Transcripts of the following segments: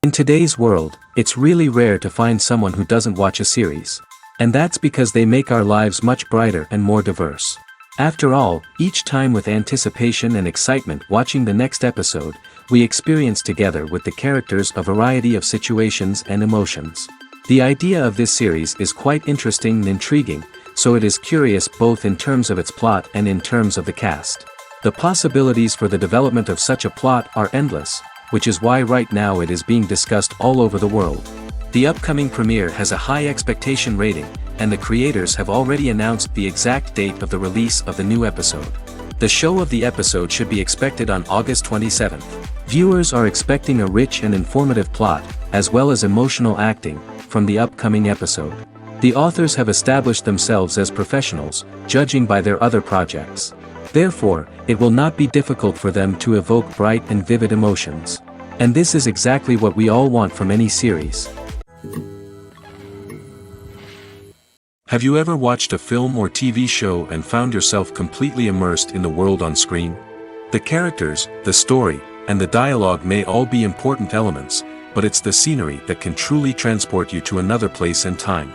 In today's world, it's really rare to find someone who doesn't watch a series. And that's because they make our lives much brighter and more diverse. After all, each time with anticipation and excitement watching the next episode, we experience together with the characters a variety of situations and emotions. The idea of this series is quite interesting and intriguing, so it is curious both in terms of its plot and in terms of the cast. The possibilities for the development of such a plot are endless, which is why right now it is being discussed all over the world. The upcoming premiere has a high expectation rating, and the creators have already announced the exact date of the release of the new episode. The show of the episode should be expected on August 27th. Viewers are expecting a rich and informative plot, as well as emotional acting, from the upcoming episode. The authors have established themselves as professionals, judging by their other projects. Therefore, it will not be difficult for them to evoke bright and vivid emotions. And this is exactly what we all want from any series. Have you ever watched a film or TV show and found yourself completely immersed in the world on screen? The characters, the story, and the dialogue may all be important elements, but it's the scenery that can truly transport you to another place and time.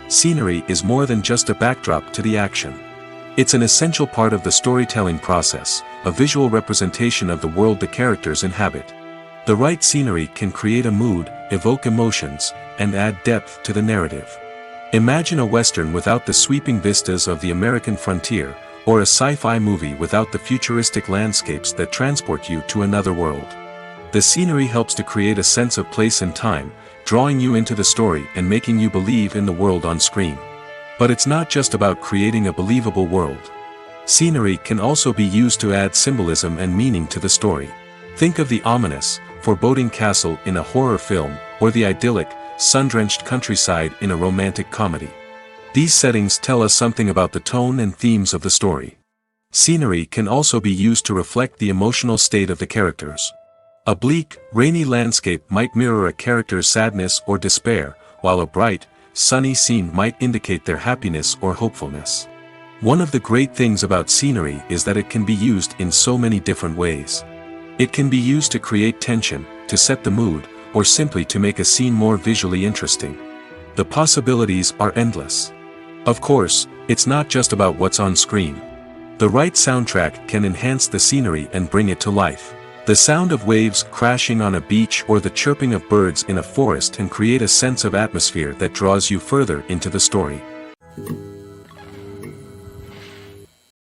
Scenery is more than just a backdrop to the action. It's an essential part of the storytelling process, a visual representation of the world the characters inhabit. The right scenery can create a mood, evoke emotions, and add depth to the narrative. Imagine a Western without the sweeping vistas of the American frontier, or a sci-fi movie without the futuristic landscapes that transport you to another world. The scenery helps to create a sense of place and time, drawing you into the story and making you believe in the world on screen. But it's not just about creating a believable world. Scenery can also be used to add symbolism and meaning to the story. Think of the ominous, foreboding castle in a horror film, or the idyllic, sun-drenched countryside in a romantic comedy. These settings tell us something about the tone and themes of the story. Scenery can also be used to reflect the emotional state of the characters. A bleak, rainy landscape might mirror a character's sadness or despair, while a bright, sunny scene might indicate their happiness or hopefulness. One of the great things about scenery is that it can be used in so many different ways. It can be used to create tension, to set the mood, or simply to make a scene more visually interesting. The possibilities are endless. Of course, it's not just about what's on screen. The right soundtrack can enhance the scenery and bring it to life. The sound of waves crashing on a beach or the chirping of birds in a forest can create a sense of atmosphere that draws you further into the story.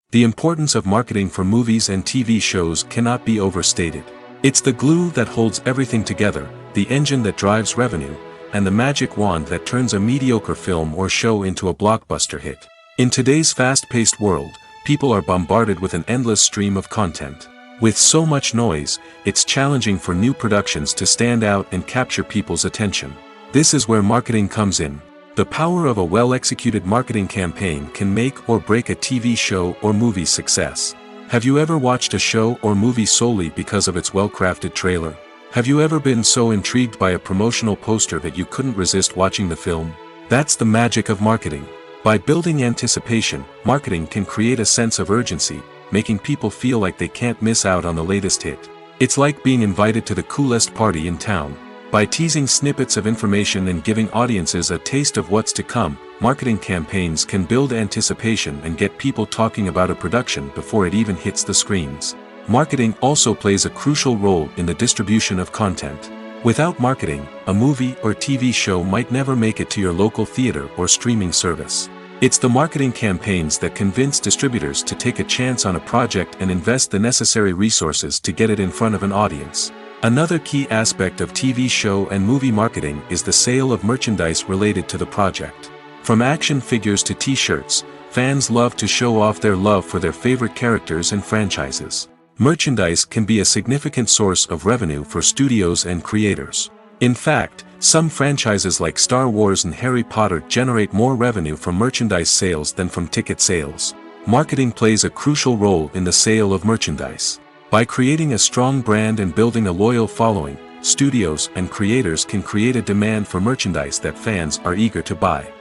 The importance of marketing for movies and TV shows cannot be overstated. It's the glue that holds everything together, the engine that drives revenue, and the magic wand that turns a mediocre film or show into a blockbuster hit. In today's fast-paced world, people are bombarded with an endless stream of content. With so much noise, it's challenging for new productions to stand out and capture people's attention. This is where marketing comes in. The power of a well-executed marketing campaign can make or break a TV show or movie's success. Have you ever watched a show or movie solely because of its well-crafted trailer? Have you ever been so intrigued by a promotional poster that you couldn't resist watching the film? That's the magic of marketing. By building anticipation, marketing can create a sense of urgency, making people feel like they can't miss out on the latest hit. It's like being invited to the coolest party in town. By teasing snippets of information and giving audiences a taste of what's to come, marketing campaigns can build anticipation and get people talking about a production before it even hits the screens. Marketing also plays a crucial role in the distribution of content. Without marketing, a movie or TV show might never make it to your local theater or streaming service. It's the marketing campaigns that convince distributors to take a chance on a project and invest the necessary resources to get it in front of an audience. Another key aspect of TV show and movie marketing is the sale of merchandise related to the project. From action figures to t-shirts, fans love to show off their love for their favorite characters and franchises. Merchandise can be a significant source of revenue for studios and creators. In fact, some franchises like Star Wars and Harry Potter generate more revenue from merchandise sales than from ticket sales. Marketing plays a crucial role in the sale of merchandise. By creating a strong brand and building a loyal following, studios and creators can create a demand for merchandise that fans are eager to buy.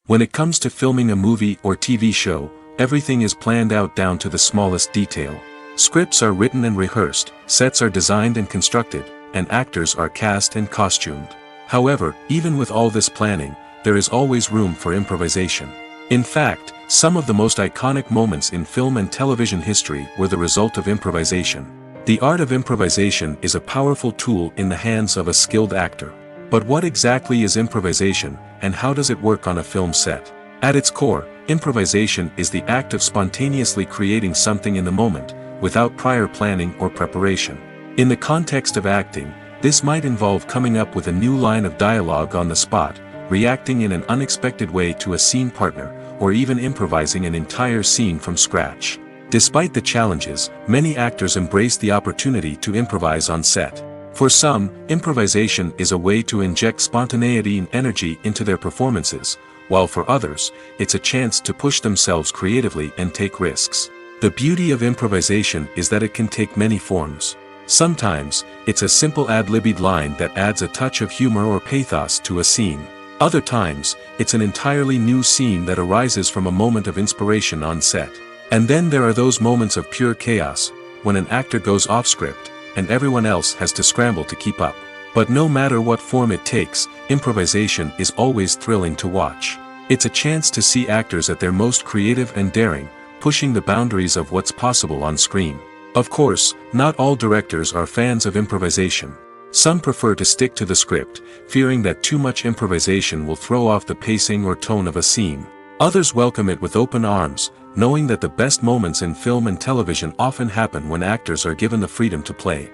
When it comes to filming a movie or TV show, everything is planned out down to the smallest detail. Scripts are written and rehearsed, sets are designed and constructed, and actors are cast and costumed. However, even with all this planning, there is always room for improvisation. In fact, some of the most iconic moments in film and television history were the result of improvisation. The art of improvisation is a powerful tool in the hands of a skilled actor. But what exactly is improvisation, and how does it work on a film set? At its core, improvisation is the act of spontaneously creating something in the moment, without prior planning or preparation. In the context of acting, this might involve coming up with a new line of dialogue on the spot, reacting in an unexpected way to a scene partner, or even improvising an entire scene from scratch. Despite the challenges, many actors embrace the opportunity to improvise on set. For some, improvisation is a way to inject spontaneity and energy into their performances, while for others, it's a chance to push themselves creatively and take risks. The beauty of improvisation is that it can take many forms. Sometimes, it's a simple ad-libbed line that adds a touch of humor or pathos to a scene. Other times, it's an entirely new scene that arises from a moment of inspiration on set. And then there are those moments of pure chaos, when an actor goes off script, and everyone else has to scramble to keep up. But no matter what form it takes, improvisation is always thrilling to watch. It's a chance to see actors at their most creative and daring, pushing the boundaries of what's possible on screen. Of course, not all directors are fans of improvisation. Some prefer to stick to the script, fearing that too much improvisation will throw off the pacing or tone of a scene. Others welcome it with open arms, knowing that the best moments in film and television often happen when actors are given the freedom to play.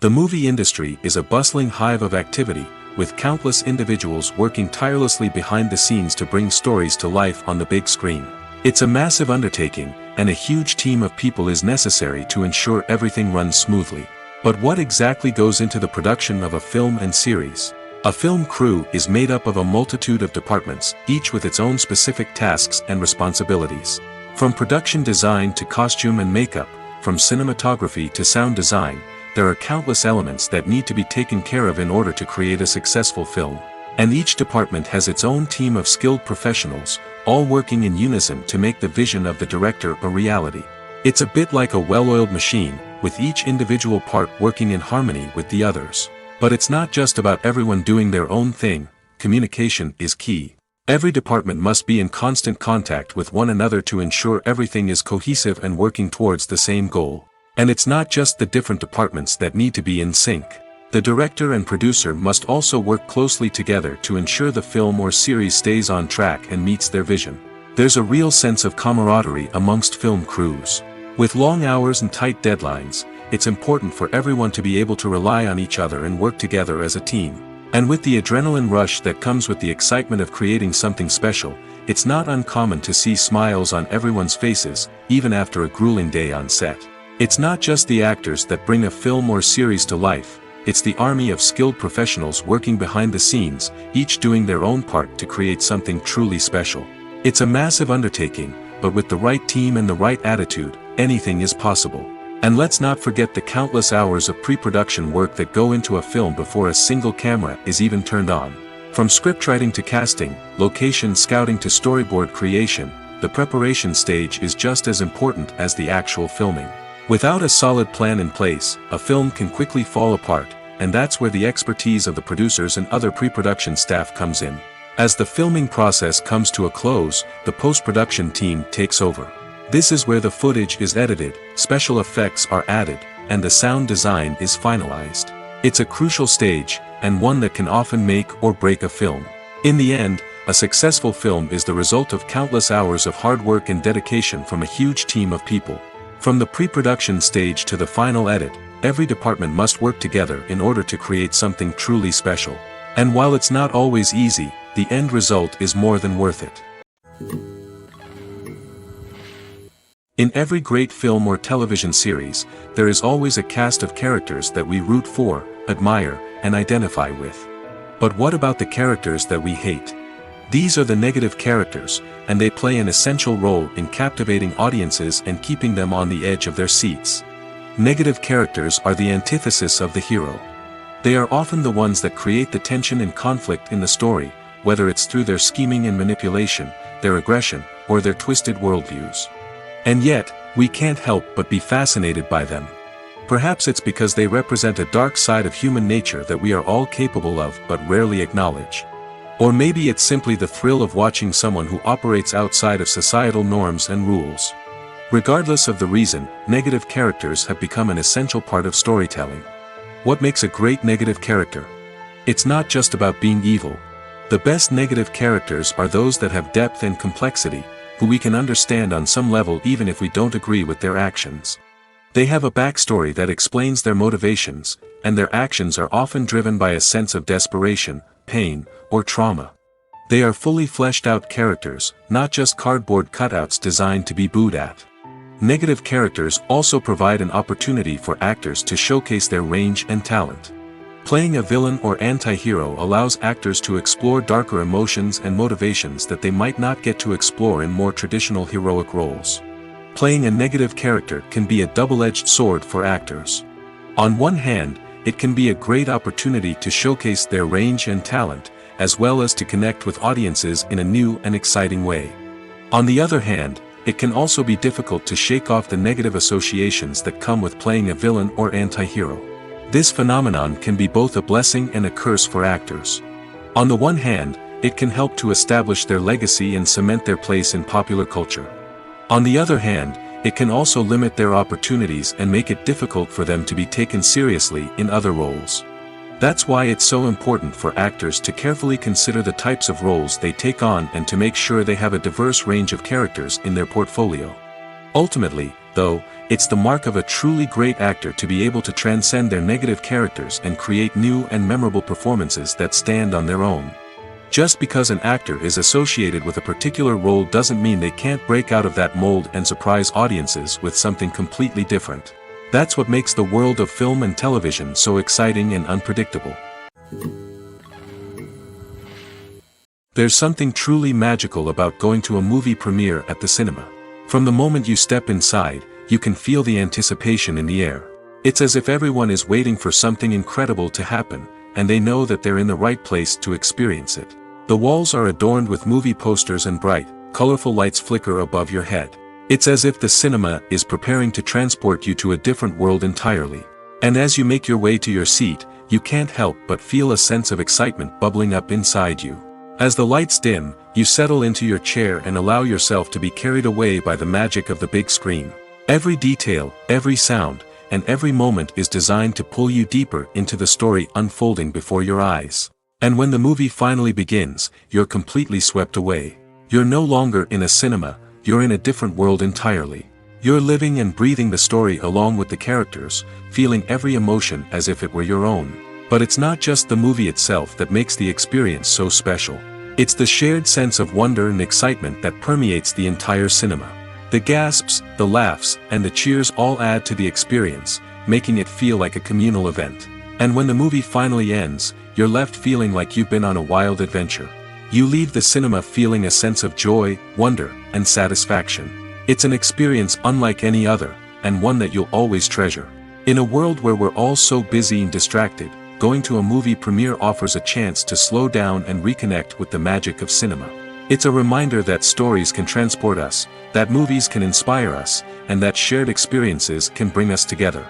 The movie industry is a bustling hive of activity, with countless individuals working tirelessly behind the scenes to bring stories to life on the big screen. It's a massive undertaking, and a huge team of people is necessary to ensure everything runs smoothly. But what exactly goes into the production of a film and series? A film crew is made up of a multitude of departments, each with its own specific tasks and responsibilities. From production design to costume and makeup, from cinematography to sound design, there are countless elements that need to be taken care of in order to create a successful film. And each department has its own team of skilled professionals, all working in unison to make the vision of the director a reality. It's a bit like a well-oiled machine, with each individual part working in harmony with the others. But it's not just about everyone doing their own thing, communication is key. Every department must be in constant contact with one another to ensure everything is cohesive and working towards the same goal. And it's not just the different departments that need to be in sync. The director and producer must also work closely together to ensure the film or series stays on track and meets their vision. There's a real sense of camaraderie amongst film crews. With long hours and tight deadlines, it's important for everyone to be able to rely on each other and work together as a team. And with the adrenaline rush that comes with the excitement of creating something special, it's not uncommon to see smiles on everyone's faces, even after a grueling day on set. It's not just the actors that bring a film or series to life, it's the army of skilled professionals working behind the scenes, each doing their own part to create something truly special. It's a massive undertaking, but with the right team and the right attitude, anything is possible. And let's not forget the countless hours of pre-production work that go into a film before a single camera is even turned on. From scriptwriting to casting, location scouting to storyboard creation, the preparation stage is just as important as the actual filming. Without a solid plan in place, a film can quickly fall apart, and that's where the expertise of the producers and other pre-production staff comes in. As the filming process comes to a close, the post-production team takes over. This is where the footage is edited, special effects are added, and the sound design is finalized. It's a crucial stage, and one that can often make or break a film. In the end, a successful film is the result of countless hours of hard work and dedication from a huge team of people. From the pre-production stage to the final edit, every department must work together in order to create something truly special. And while it's not always easy, the end result is more than worth it. In every great film or television series, there is always a cast of characters that we root for, admire, and identify with. But what about the characters that we hate? These are the negative characters, and they play an essential role in captivating audiences and keeping them on the edge of their seats. Negative characters are the antithesis of the hero. They are often the ones that create the tension and conflict in the story, whether it's through their scheming and manipulation, their aggression, or their twisted worldviews. And yet, we can't help but be fascinated by them. Perhaps it's because they represent a dark side of human nature that we are all capable of but rarely acknowledge. Or maybe it's simply the thrill of watching someone who operates outside of societal norms and rules. Regardless of the reason, negative characters have become an essential part of storytelling. What makes a great negative character? It's not just about being evil. The best negative characters are those that have depth and complexity, who we can understand on some level even if we don't agree with their actions. They have a backstory that explains their motivations, and their actions are often driven by a sense of desperation, pain, or trauma. They are fully fleshed out characters, not just cardboard cutouts designed to be booed at. Negative characters also provide an opportunity for actors to showcase their range and talent. Playing a villain or anti-hero allows actors to explore darker emotions and motivations that they might not get to explore in more traditional heroic roles. Playing a negative character can be a double-edged sword for actors. On one hand, it can be a great opportunity to showcase their range and talent, as well as to connect with audiences in a new and exciting way. On the other hand, it can also be difficult to shake off the negative associations that come with playing a villain or anti-hero. This phenomenon can be both a blessing and a curse for actors. On the one hand, it can help to establish their legacy and cement their place in popular culture. On the other hand, it can also limit their opportunities and make it difficult for them to be taken seriously in other roles. That's why it's so important for actors to carefully consider the types of roles they take on and to make sure they have a diverse range of characters in their portfolio. Ultimately, though, it's the mark of a truly great actor to be able to transcend their negative characters and create new and memorable performances that stand on their own. Just because an actor is associated with a particular role doesn't mean they can't break out of that mold and surprise audiences with something completely different. That's what makes the world of film and television so exciting and unpredictable. There's something truly magical about going to a movie premiere at the cinema. From the moment you step inside, you can feel the anticipation in the air. It's as if everyone is waiting for something incredible to happen, and they know that they're in the right place to experience it. The walls are adorned with movie posters and bright, colorful lights flicker above your head. It's as if the cinema is preparing to transport you to a different world entirely. And as you make your way to your seat, you can't help but feel a sense of excitement bubbling up inside you. As the lights dim, you settle into your chair and allow yourself to be carried away by the magic of the big screen. Every detail, every sound, and every moment is designed to pull you deeper into the story unfolding before your eyes. And when the movie finally begins, you're completely swept away. You're no longer in a cinema, you're in a different world entirely. You're living and breathing the story along with the characters, feeling every emotion as if it were your own. But it's not just the movie itself that makes the experience so special. It's the shared sense of wonder and excitement that permeates the entire cinema. The gasps, the laughs, and the cheers all add to the experience, making it feel like a communal event. And when the movie finally ends, you're left feeling like you've been on a wild adventure. You leave the cinema feeling a sense of joy, wonder, and satisfaction. It's an experience unlike any other, and one that you'll always treasure. In a world where we're all so busy and distracted, going to a movie premiere offers a chance to slow down and reconnect with the magic of cinema. It's a reminder that stories can transport us, that movies can inspire us, and that shared experiences can bring us together.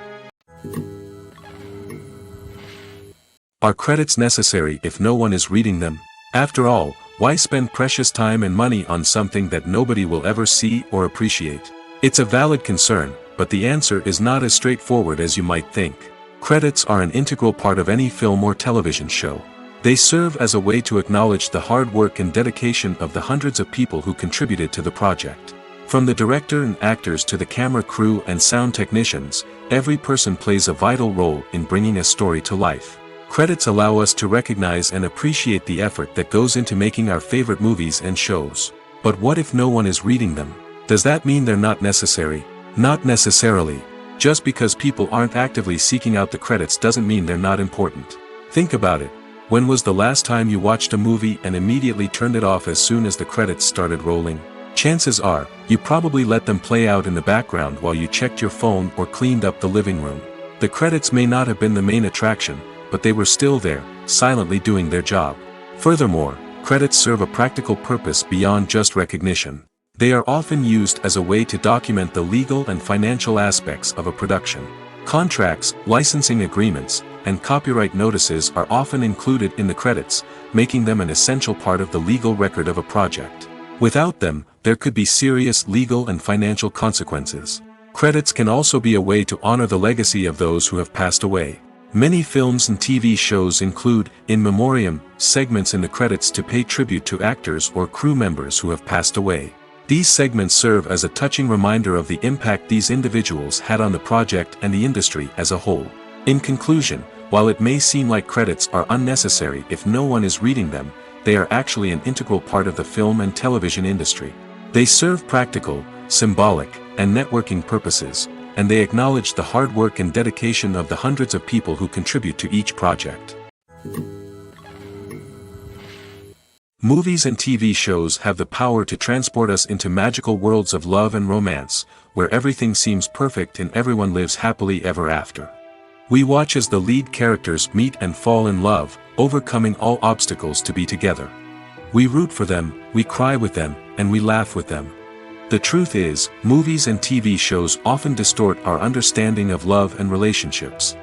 Are credits necessary if no one is reading them? After all, why spend precious time and money on something that nobody will ever see or appreciate? It's a valid concern, but the answer is not as straightforward as you might think. Credits are an integral part of any film or television show. They serve as a way to acknowledge the hard work and dedication of the hundreds of people who contributed to the project. From the director and actors to the camera crew and sound technicians, every person plays a vital role in bringing a story to life. Credits allow us to recognize and appreciate the effort that goes into making our favorite movies and shows. But what if no one is reading them? Does that mean they're not necessary? Not necessarily. Just because people aren't actively seeking out the credits doesn't mean they're not important. Think about it. When was the last time you watched a movie and immediately turned it off as soon as the credits started rolling? Chances are, you probably let them play out in the background while you checked your phone or cleaned up the living room. The credits may not have been the main attraction, but they were still there, silently doing their job. Furthermore, credits serve a practical purpose beyond just recognition. They are often used as a way to document the legal and financial aspects of a production. Contracts, licensing agreements, and copyright notices are often included in the credits, making them an essential part of the legal record of a project. Without them, there could be serious legal and financial consequences. Credits can also be a way to honor the legacy of those who have passed away. Many films and TV shows include, in memoriam, segments in the credits to pay tribute to actors or crew members who have passed away. These segments serve as a touching reminder of the impact these individuals had on the project and the industry as a whole. In conclusion, while it may seem like credits are unnecessary if no one is reading them, they are actually an integral part of the film and television industry. They serve practical, symbolic, and networking purposes, and they acknowledge the hard work and dedication of the hundreds of people who contribute to each project. Movies and TV shows have the power to transport us into magical worlds of love and romance, where everything seems perfect and everyone lives happily ever after. We watch as the lead characters meet and fall in love, overcoming all obstacles to be together. We root for them, we cry with them, and we laugh with them. The truth is, movies and TV shows often distort our understanding of love and relationships.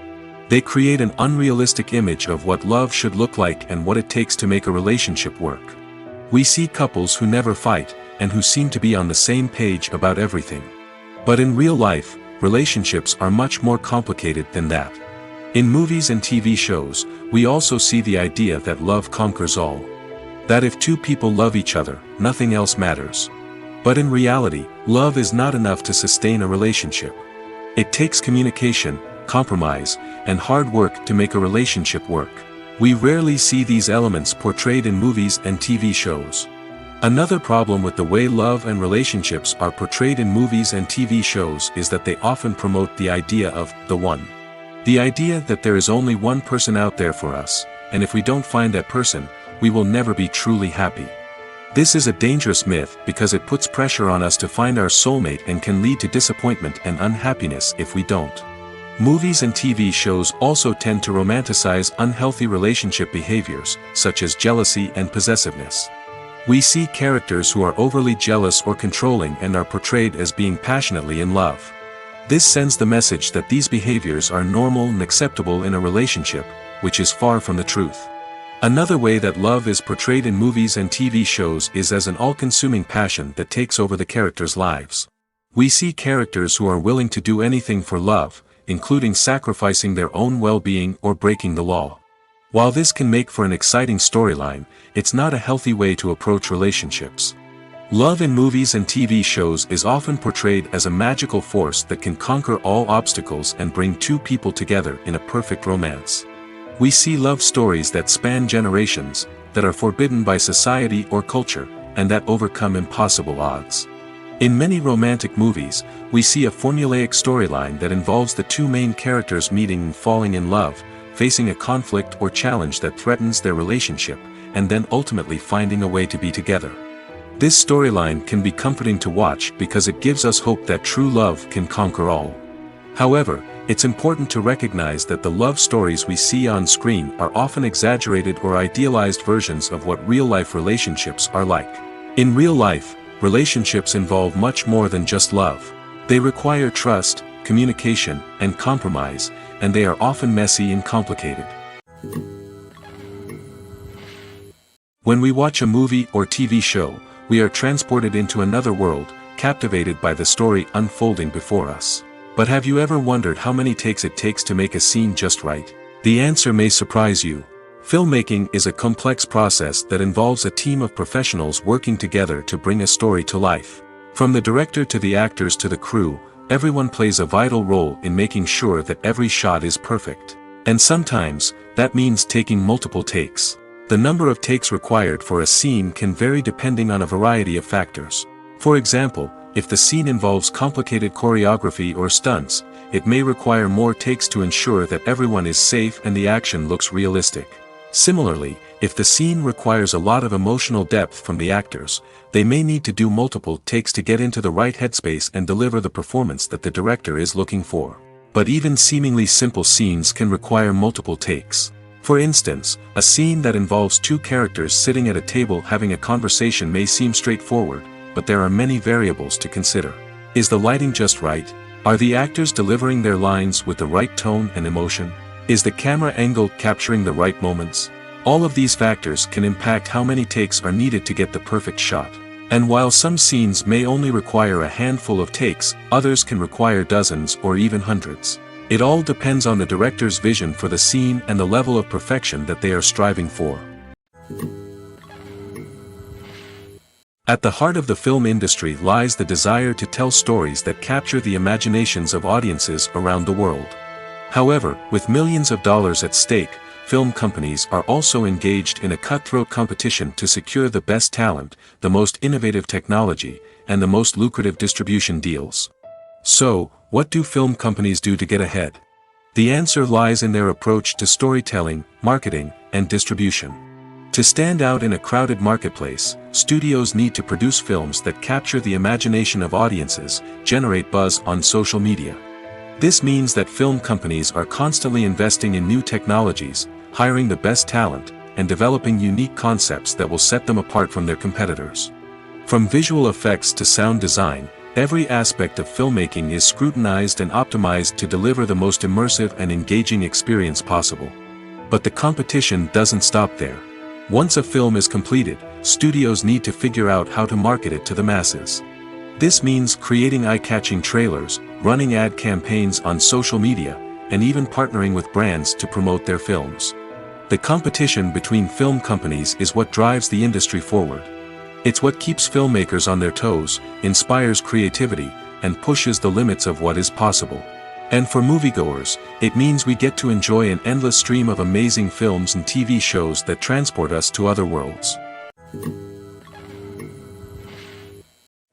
They create an unrealistic image of what love should look like and what it takes to make a relationship work. We see couples who never fight, and who seem to be on the same page about everything. But in real life, relationships are much more complicated than that. In movies and TV shows, we also see the idea that love conquers all. That if two people love each other, nothing else matters. But in reality, love is not enough to sustain a relationship. It takes communication, compromise, and hard work to make a relationship work. We rarely see these elements portrayed in movies and TV shows. Another problem with the way love and relationships are portrayed in movies and TV shows is that they often promote the idea of the one. The idea that there is only one person out there for us, and if we don't find that person, we will never be truly happy. This is a dangerous myth because it puts pressure on us to find our soulmate and can lead to disappointment and unhappiness if we don't. Movies and TV shows also tend to romanticize unhealthy relationship behaviors, such as jealousy and possessiveness. We see characters who are overly jealous or controlling and are portrayed as being passionately in love. This sends the message that these behaviors are normal and acceptable in a relationship, which is far from the truth. Another way that love is portrayed in movies and TV shows is as an all-consuming passion that takes over the characters' lives. We see characters who are willing to do anything for love, including sacrificing their own well-being or breaking the law. While this can make for an exciting storyline, it's not a healthy way to approach relationships. Love in movies and TV shows is often portrayed as a magical force that can conquer all obstacles and bring two people together in a perfect romance. We see love stories that span generations, that are forbidden by society or culture, and that overcome impossible odds. In many romantic movies, we see a formulaic storyline that involves the two main characters meeting and falling in love, facing a conflict or challenge that threatens their relationship, and then ultimately finding a way to be together. This storyline can be comforting to watch because it gives us hope that true love can conquer all. However, it's important to recognize that the love stories we see on screen are often exaggerated or idealized versions of what real-life relationships are like. In real life, relationships involve much more than just love. They require trust, communication, and compromise, and they are often messy and complicated. When we watch a movie or TV show, we are transported into another world, captivated by the story unfolding before us. But have you ever wondered how many takes it takes to make a scene just right? The answer may surprise you. Filmmaking is a complex process that involves a team of professionals working together to bring a story to life. From the director to the actors to the crew, everyone plays a vital role in making sure that every shot is perfect. And sometimes, that means taking multiple takes. The number of takes required for a scene can vary depending on a variety of factors. For example, if the scene involves complicated choreography or stunts, it may require more takes to ensure that everyone is safe and the action looks realistic. Similarly, if the scene requires a lot of emotional depth from the actors, they may need to do multiple takes to get into the right headspace and deliver the performance that the director is looking for. But even seemingly simple scenes can require multiple takes. For instance, a scene that involves two characters sitting at a table having a conversation may seem straightforward, but there are many variables to consider. Is the lighting just right? Are the actors delivering their lines with the right tone and emotion? Is the camera angle capturing the right moments? All of these factors can impact how many takes are needed to get the perfect shot. And while some scenes may only require a handful of takes, others can require dozens or even hundreds. It all depends on the director's vision for the scene and the level of perfection that they are striving for. At the heart of the film industry lies the desire to tell stories that capture the imaginations of audiences around the world. However, with millions of dollars at stake, film companies are also engaged in a cutthroat competition to secure the best talent, the most innovative technology, and the most lucrative distribution deals. So, what do film companies do to get ahead? The answer lies in their approach to storytelling, marketing, and distribution. To stand out in a crowded marketplace, studios need to produce films that capture the imagination of audiences, generate buzz on social media. This means that film companies are constantly investing in new technologies, hiring the best talent, and developing unique concepts that will set them apart from their competitors. From visual effects to sound design, every aspect of filmmaking is scrutinized and optimized to deliver the most immersive and engaging experience possible. But the competition doesn't stop there. Once a film is completed, studios need to figure out how to market it to the masses. This means creating eye-catching trailers, running ad campaigns on social media, and even partnering with brands to promote their films. The competition between film companies is what drives the industry forward. It's what keeps filmmakers on their toes, inspires creativity, and pushes the limits of what is possible. And for moviegoers, it means we get to enjoy an endless stream of amazing films and TV shows that transport us to other worlds.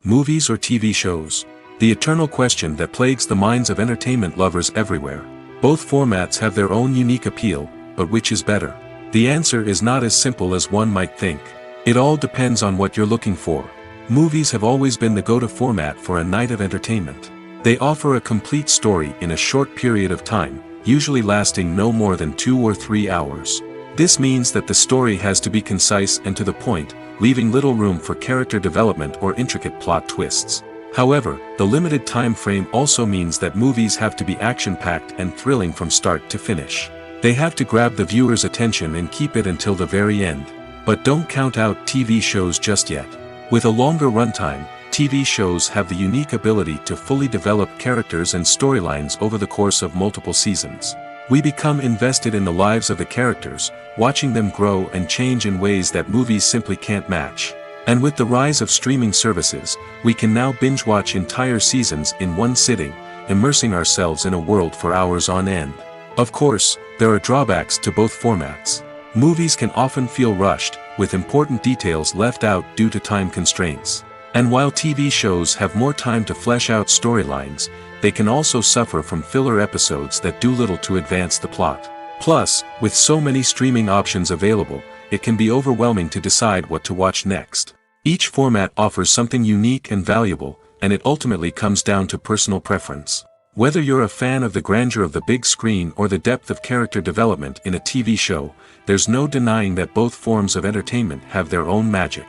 Movies or TV shows? The eternal question that plagues the minds of entertainment lovers everywhere. Both formats have their own unique appeal, but which is better? The answer is not as simple as one might think. It all depends on what you're looking for. Movies have always been the go-to format for a night of entertainment. They offer a complete story in a short period of time, usually lasting no more than 2 or 3 hours. This means that the story has to be concise and to the point, leaving little room for character development or intricate plot twists. However, the limited time frame also means that movies have to be action-packed and thrilling from start to finish. They have to grab the viewer's attention and keep it until the very end. But don't count out TV shows just yet. With a longer runtime, TV shows have the unique ability to fully develop characters and storylines over the course of multiple seasons. We become invested in the lives of the characters, watching them grow and change in ways that movies simply can't match. And with the rise of streaming services, we can now binge-watch entire seasons in one sitting, immersing ourselves in a world for hours on end. Of course, there are drawbacks to both formats. Movies can often feel rushed, with important details left out due to time constraints. And while TV shows have more time to flesh out storylines, they can also suffer from filler episodes that do little to advance the plot. Plus, with so many streaming options available, it can be overwhelming to decide what to watch next. Each format offers something unique and valuable, and it ultimately comes down to personal preference. Whether you're a fan of the grandeur of the big screen or the depth of character development in a TV show, there's no denying that both forms of entertainment have their own magic.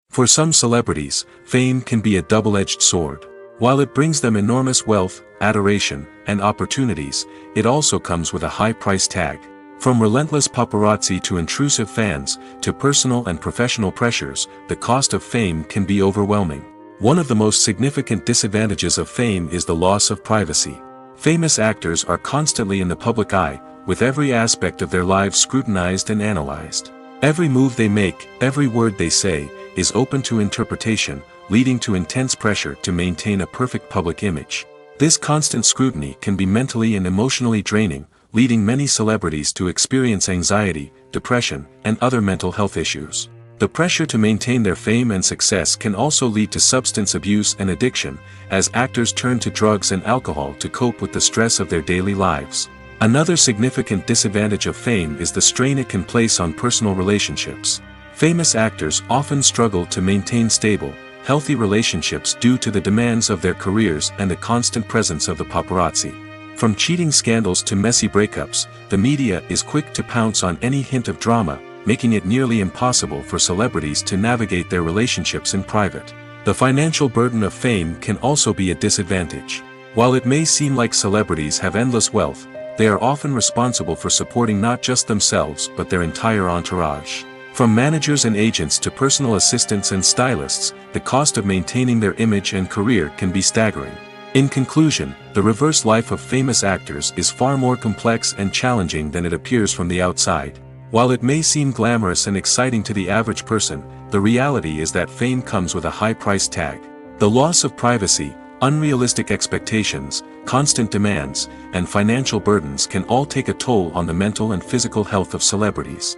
For some celebrities, fame can be a double-edged sword. While it brings them enormous wealth, adoration, and opportunities, it also comes with a high price tag. From relentless paparazzi to intrusive fans, to personal and professional pressures, the cost of fame can be overwhelming. One of the most significant disadvantages of fame is the loss of privacy. Famous actors are constantly in the public eye, with every aspect of their lives scrutinized and analyzed. Every move they make, every word they say, is open to interpretation, leading to intense pressure to maintain a perfect public image. This constant scrutiny can be mentally and emotionally draining, leading many celebrities to experience anxiety, depression, and other mental health issues. The pressure to maintain their fame and success can also lead to substance abuse and addiction, as actors turn to drugs and alcohol to cope with the stress of their daily lives. Another significant disadvantage of fame is the strain it can place on personal relationships. Famous actors often struggle to maintain stable, healthy relationships due to the demands of their careers and the constant presence of the paparazzi. From cheating scandals to messy breakups, the media is quick to pounce on any hint of drama, making it nearly impossible for celebrities to navigate their relationships in private. The financial burden of fame can also be a disadvantage. While it may seem like celebrities have endless wealth, they are often responsible for supporting not just themselves but their entire entourage. From managers and agents to personal assistants and stylists, the cost of maintaining their image and career can be staggering. In conclusion, the reverse life of famous actors is far more complex and challenging than it appears from the outside. While it may seem glamorous and exciting to the average person, the reality is that fame comes with a high price tag. The loss of privacy, unrealistic expectations, constant demands, and financial burdens can all take a toll on the mental and physical health of celebrities.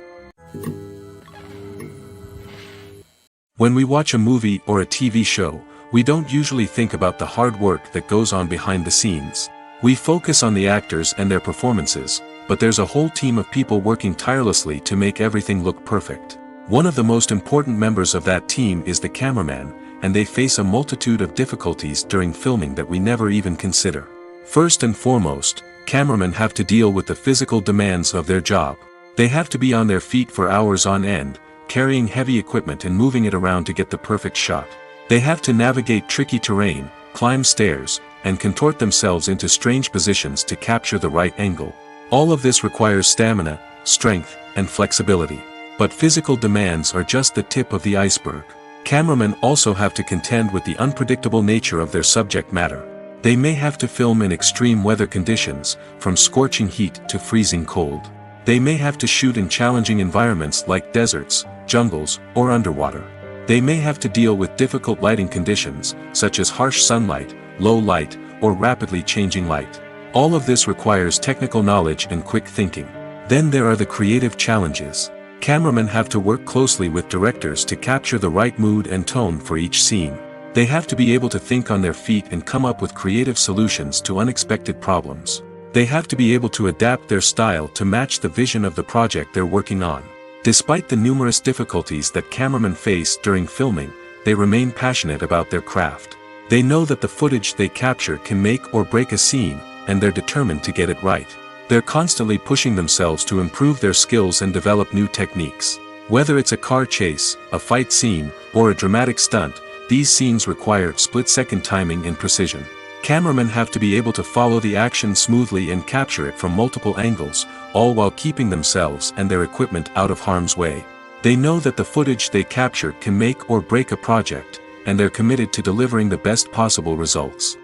When we watch a movie or a TV show, we don't usually think about the hard work that goes on behind the scenes. We focus on the actors and their performances, but there's a whole team of people working tirelessly to make everything look perfect. One of the most important members of that team is the cameraman, and they face a multitude of difficulties during filming that we never even consider. First and foremost, cameramen have to deal with the physical demands of their job. They have to be on their feet for hours on end, carrying heavy equipment and moving it around to get the perfect shot. They have to navigate tricky terrain, climb stairs, and contort themselves into strange positions to capture the right angle. All of this requires stamina, strength, and flexibility. But physical demands are just the tip of the iceberg. Cameramen also have to contend with the unpredictable nature of their subject matter. They may have to film in extreme weather conditions, from scorching heat to freezing cold. They may have to shoot in challenging environments like deserts, jungles, or underwater. They may have to deal with difficult lighting conditions, such as harsh sunlight, low light, or rapidly changing light. All of this requires technical knowledge and quick thinking. Then there are the creative challenges. Cameramen have to work closely with directors to capture the right mood and tone for each scene. They have to be able to think on their feet and come up with creative solutions to unexpected problems. They have to be able to adapt their style to match the vision of the project they're working on. Despite the numerous difficulties that cameramen face during filming, they remain passionate about their craft. They know that the footage they capture can make or break a scene, and they're determined to get it right. They're constantly pushing themselves to improve their skills and develop new techniques. Whether it's a car chase, a fight scene, or a dramatic stunt, these scenes require split-second timing and precision. Cameramen have to be able to follow the action smoothly and capture it from multiple angles, all while keeping themselves and their equipment out of harm's way. They know that the footage they capture can make or break a project, and they're committed to delivering the best possible results.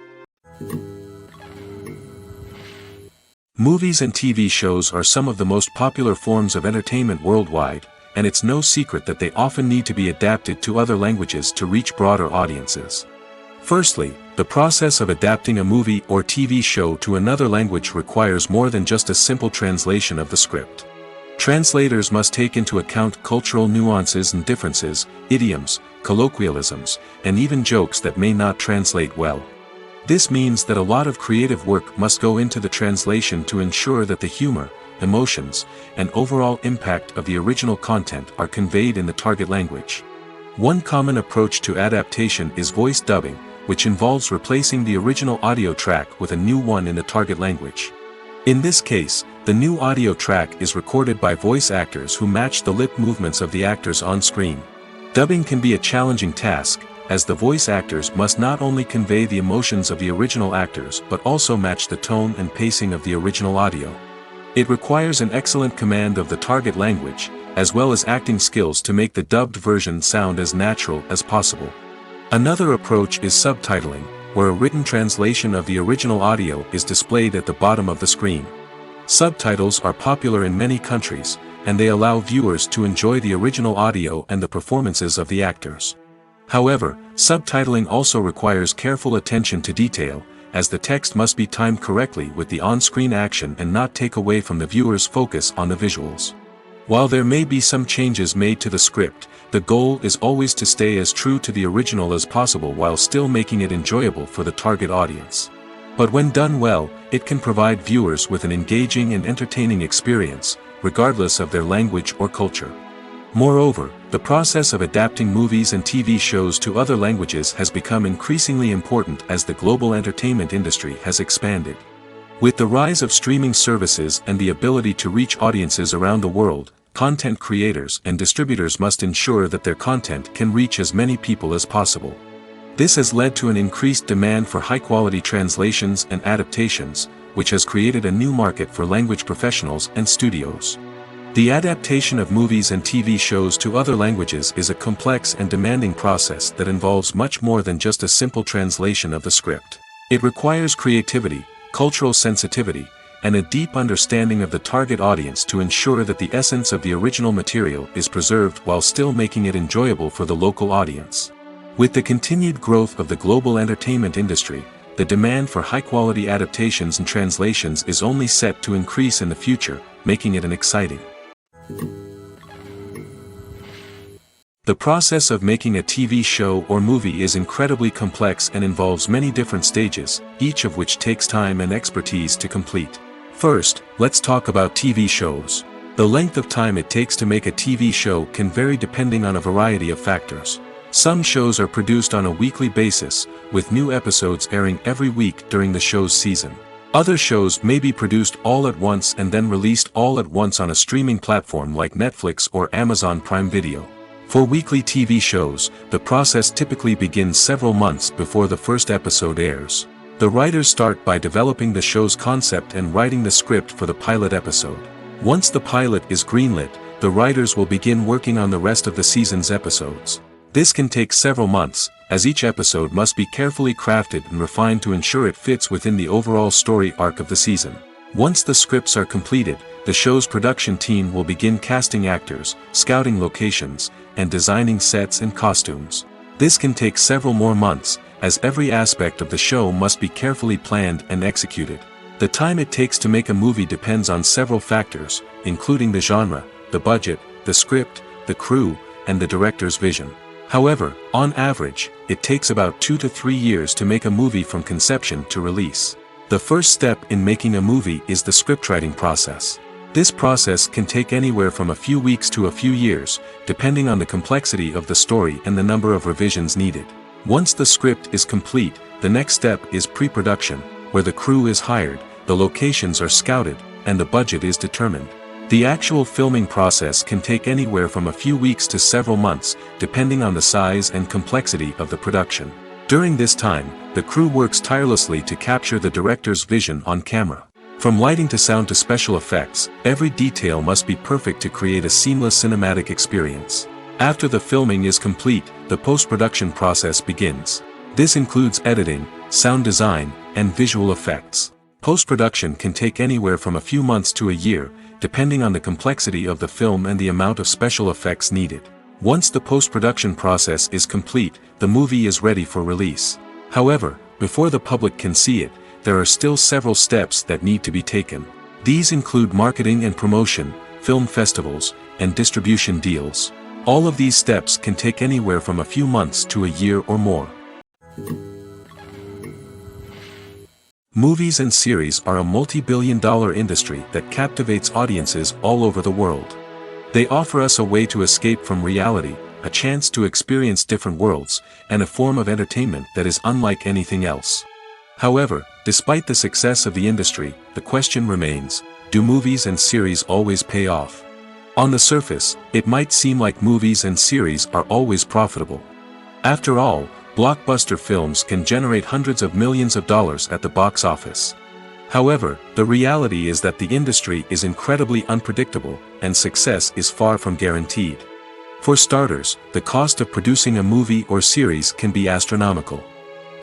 Movies and TV shows are some of the most popular forms of entertainment worldwide, and it's no secret that they often need to be adapted to other languages to reach broader audiences. Firstly, the process of adapting a movie or TV show to another language requires more than just a simple translation of the script. Translators must take into account cultural nuances and differences, idioms, colloquialisms, and even jokes that may not translate well. This means that a lot of creative work must go into the translation to ensure that the humor, emotions, and overall impact of the original content are conveyed in the target language. One common approach to adaptation is voice dubbing, which involves replacing the original audio track with a new one in the target language. In this case, the new audio track is recorded by voice actors who match the lip movements of the actors on screen. Dubbing can be a challenging task, as the voice actors must not only convey the emotions of the original actors but also match the tone and pacing of the original audio. It requires an excellent command of the target language, as well as acting skills to make the dubbed version sound as natural as possible. Another approach is subtitling, where a written translation of the original audio is displayed at the bottom of the screen. Subtitles are popular in many countries, and they allow viewers to enjoy the original audio and the performances of the actors. However, subtitling also requires careful attention to detail, as the text must be timed correctly with the on-screen action and not take away from the viewer's focus on the visuals. While there may be some changes made to the script, the goal is always to stay as true to the original as possible while still making it enjoyable for the target audience. But when done well, it can provide viewers with an engaging and entertaining experience, regardless of their language or culture. Moreover, the process of adapting movies and TV shows to other languages has become increasingly important as the global entertainment industry has expanded. With the rise of streaming services and the ability to reach audiences around the world, content creators and distributors must ensure that their content can reach as many people as possible. This has led to an increased demand for high-quality translations and adaptations, which has created a new market for language professionals and studios. The adaptation of movies and TV shows to other languages is a complex and demanding process that involves much more than just a simple translation of the script. It requires creativity, cultural sensitivity, and a deep understanding of the target audience to ensure that the essence of the original material is preserved while still making it enjoyable for the local audience. With the continued growth of the global entertainment industry, the demand for high-quality adaptations and translations is only set to increase in the future, making it an exciting. The process of making a TV show or movie is incredibly complex and involves many different stages, each of which takes time and expertise to complete. First, let's talk about TV shows. The length of time it takes to make a TV show can vary depending on a variety of factors. Some shows are produced on a weekly basis, with new episodes airing every week during the show's season. Other shows may be produced all at once and then released all at once on a streaming platform like Netflix or Amazon Prime Video. For weekly TV shows, the process typically begins several months before the first episode airs. The writers start by developing the show's concept and writing the script for the pilot episode. Once the pilot is greenlit, the writers will begin working on the rest of the season's episodes. This can take several months, as each episode must be carefully crafted and refined to ensure it fits within the overall story arc of the season. Once the scripts are completed, the show's production team will begin casting actors, scouting locations, and designing sets and costumes. This can take several more months, as every aspect of the show must be carefully planned and executed. The time it takes to make a movie depends on several factors, including the genre, the budget, the script, the crew, and the director's vision. However, on average, it takes about 2 to 3 years to make a movie from conception to release. The first step in making a movie is the scriptwriting process. This process can take anywhere from a few weeks to a few years, depending on the complexity of the story and the number of revisions needed. Once the script is complete, the next step is pre-production, where the crew is hired, the locations are scouted, and the budget is determined. The actual filming process can take anywhere from a few weeks to several months, depending on the size and complexity of the production. During this time, the crew works tirelessly to capture the director's vision on camera. From lighting to sound to special effects, every detail must be perfect to create a seamless cinematic experience. After the filming is complete, the post-production process begins. This includes editing, sound design, and visual effects. Post-production can take anywhere from a few months to a year, depending on the complexity of the film and the amount of special effects needed. Once the post-production process is complete, the movie is ready for release. However, before the public can see it, there are still several steps that need to be taken. These include marketing and promotion, film festivals, and distribution deals. All of these steps can take anywhere from a few months to a year or more. Movies and series are a multi-billion-dollar industry that captivates audiences all over the world. They offer us a way to escape from reality, a chance to experience different worlds, and a form of entertainment that is unlike anything else. However, despite the success of the industry, the question remains, do movies and series always pay off? On the surface, it might seem like movies and series are always profitable. After all, blockbuster films can generate hundreds of millions of dollars at the box office. However, the reality is that the industry is incredibly unpredictable, and success is far from guaranteed. For starters, the cost of producing a movie or series can be astronomical.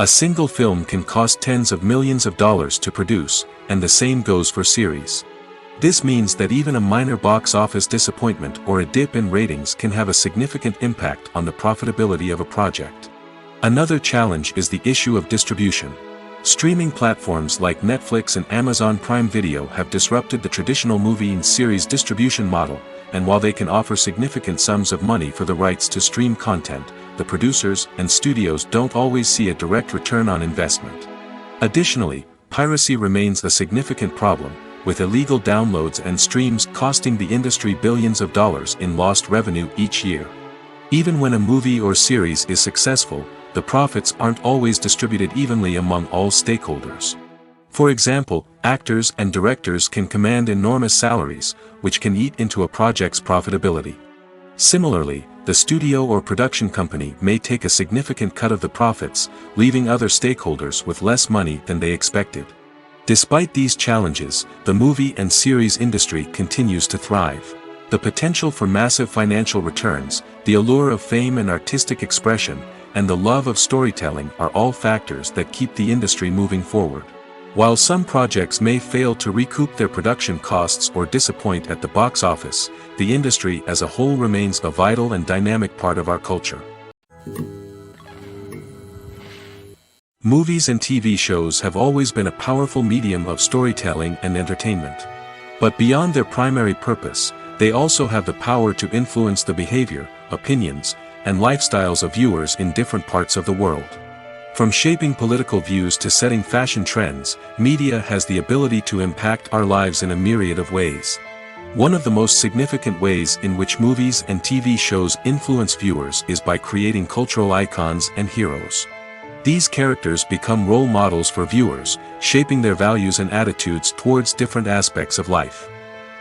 A single film can cost tens of millions of dollars to produce, and the same goes for series. This means that even a minor box office disappointment or a dip in ratings can have a significant impact on the profitability of a project. Another challenge is the issue of distribution. Streaming platforms like Netflix and Amazon Prime Video have disrupted the traditional movie and series distribution model, and while they can offer significant sums of money for the rights to stream content, the producers and studios don't always see a direct return on investment. Additionally, piracy remains a significant problem, with illegal downloads and streams costing the industry billions of dollars in lost revenue each year. Even when a movie or series is successful, the profits aren't always distributed evenly among all stakeholders. For example, actors and directors can command enormous salaries, which can eat into a project's profitability. Similarly, the studio or production company may take a significant cut of the profits, leaving other stakeholders with less money than they expected. Despite these challenges, the movie and series industry continues to thrive. The potential for massive financial returns, the allure of fame and artistic expression, and the love of storytelling are all factors that keep the industry moving forward. While some projects may fail to recoup their production costs or disappoint at the box office, the industry as a whole remains a vital and dynamic part of our culture. Movies and TV shows have always been a powerful medium of storytelling and entertainment. But beyond their primary purpose, they also have the power to influence the behavior, opinions, and lifestyles of viewers in different parts of the world. From shaping political views to setting fashion trends, media has the ability to impact our lives in a myriad of ways. One of the most significant ways in which movies and TV shows influence viewers is by creating cultural icons and heroes. These characters become role models for viewers, shaping their values and attitudes towards different aspects of life.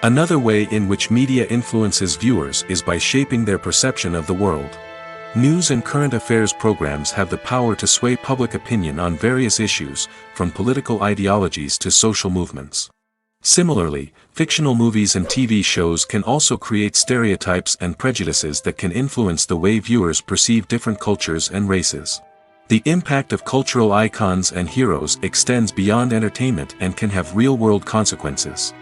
Another way in which media influences viewers is by shaping their perception of the world. News and current affairs programs have the power to sway public opinion on various issues, from political ideologies to social movements. Similarly, fictional movies and TV shows can also create stereotypes and prejudices that can influence the way viewers perceive different cultures and races. The impact of cultural icons and heroes extends beyond entertainment and can have real-world consequences.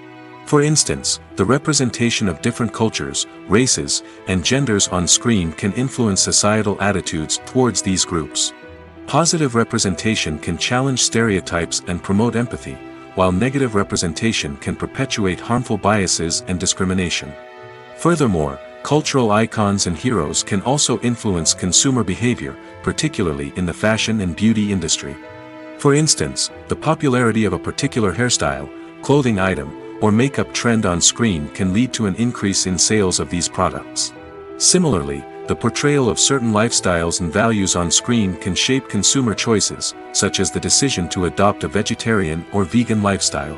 For instance, the representation of different cultures, races, and genders on screen can influence societal attitudes towards these groups. Positive representation can challenge stereotypes and promote empathy, while negative representation can perpetuate harmful biases and discrimination. Furthermore, cultural icons and heroes can also influence consumer behavior, particularly in the fashion and beauty industry. For instance, the popularity of a particular hairstyle, clothing item, or makeup trend on screen can lead to an increase in sales of these products. Similarly, the portrayal of certain lifestyles and values on screen can shape consumer choices, such as the decision to adopt a vegetarian or vegan lifestyle.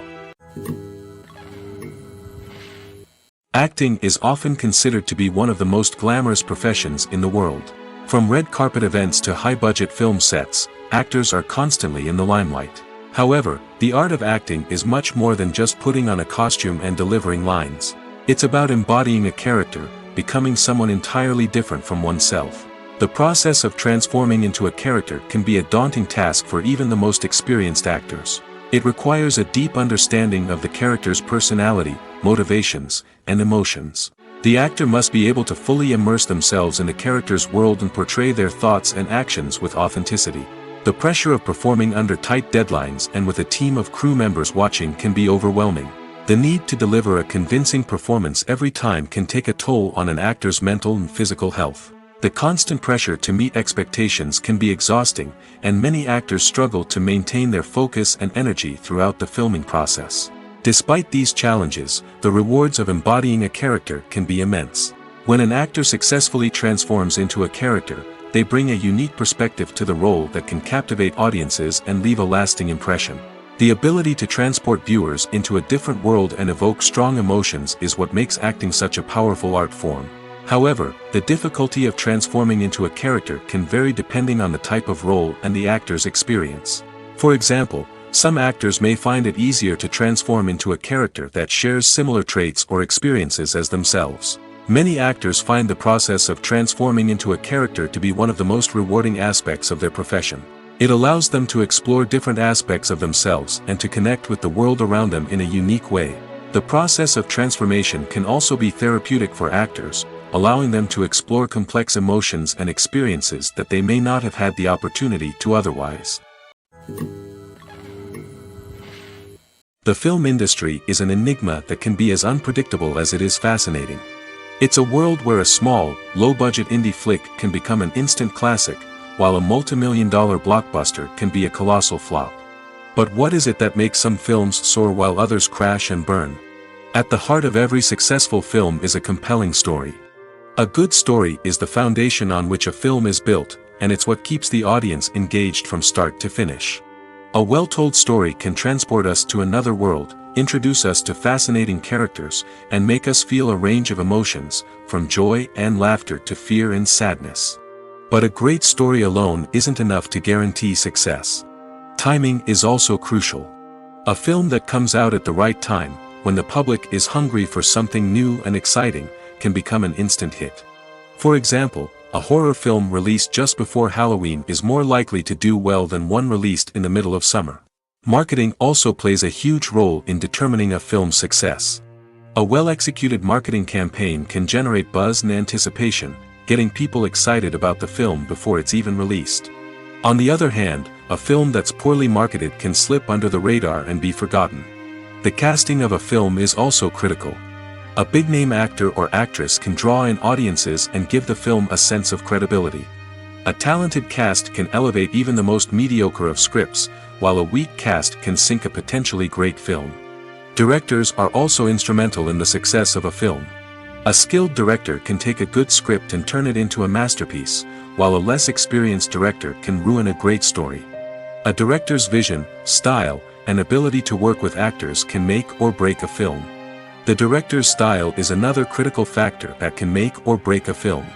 Acting is often considered to be one of the most glamorous professions in the world. From red carpet events to high-budget film sets, actors are constantly in the limelight. However, the art of acting is much more than just putting on a costume and delivering lines. It's about embodying a character, becoming someone entirely different from oneself. The process of transforming into a character can be a daunting task for even the most experienced actors. It requires a deep understanding of the character's personality, motivations, and emotions. The actor must be able to fully immerse themselves in the character's world and portray their thoughts and actions with authenticity. The pressure of performing under tight deadlines and with a team of crew members watching can be overwhelming. The need to deliver a convincing performance every time can take a toll on an actor's mental and physical health. The constant pressure to meet expectations can be exhausting, and many actors struggle to maintain their focus and energy throughout the filming process. Despite these challenges, the rewards of embodying a character can be immense. When an actor successfully transforms into a character, they bring a unique perspective to the role that can captivate audiences and leave a lasting impression. The ability to transport viewers into a different world and evoke strong emotions is what makes acting such a powerful art form. However, the difficulty of transforming into a character can vary depending on the type of role and the actor's experience. For example, Some actors may find it easier to transform into a character that shares similar traits or experiences as themselves. Many actors find the process of transforming into a character to be one of the most rewarding aspects of their profession. It allows them to explore different aspects of themselves and to connect with the world around them in a unique way. The process of transformation can also be therapeutic for actors, allowing them to explore complex emotions and experiences that they may not have had the opportunity to otherwise. The film industry is an enigma that can be as unpredictable as it is fascinating. It's a world where a small, low-budget indie flick can become an instant classic, while a multi-million-dollar blockbuster can be a colossal flop. But what is it that makes some films soar while others crash and burn? At the heart of every successful film is a compelling story. A good story is the foundation on which a film is built, and it's what keeps the audience engaged from start to finish. A well-told story can transport us to another world, introduce us to fascinating characters, and make us feel a range of emotions, from joy and laughter to fear and sadness. But a great story alone isn't enough to guarantee success. Timing is also crucial. A film that comes out at the right time, when the public is hungry for something new and exciting, can become an instant hit. For example, a horror film released just before Halloween is more likely to do well than one released in the middle of summer. Marketing also plays a huge role in determining a film's success. A well-executed marketing campaign can generate buzz and anticipation, getting people excited about the film before it's even released. On the other hand, a film that's poorly marketed can slip under the radar and be forgotten. The casting of a film is also critical. A big-name actor or actress can draw in audiences and give the film a sense of credibility. A talented cast can elevate even the most mediocre of scripts, while a weak cast can sink a potentially great film. Directors are also instrumental in the success of a film. A skilled director can take a good script and turn it into a masterpiece, while a less experienced director can ruin a great story. A director's vision, style, and ability to work with actors can make or break a film. The director's style is another critical factor that can make or break a film.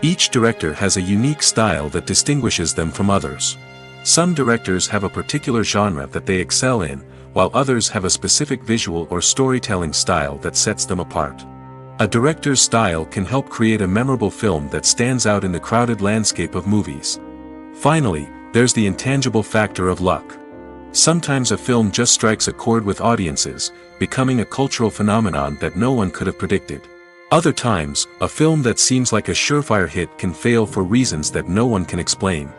Each director has a unique style that distinguishes them from others. Some directors have a particular genre that they excel in, while others have a specific visual or storytelling style that sets them apart. A director's style can help create a memorable film that stands out in the crowded landscape of movies. Finally, there's the intangible factor of luck. Sometimes a film just strikes a chord with audiences, becoming a cultural phenomenon that no one could have predicted. Other times, a film that seems like a surefire hit can fail for reasons that no one can explain.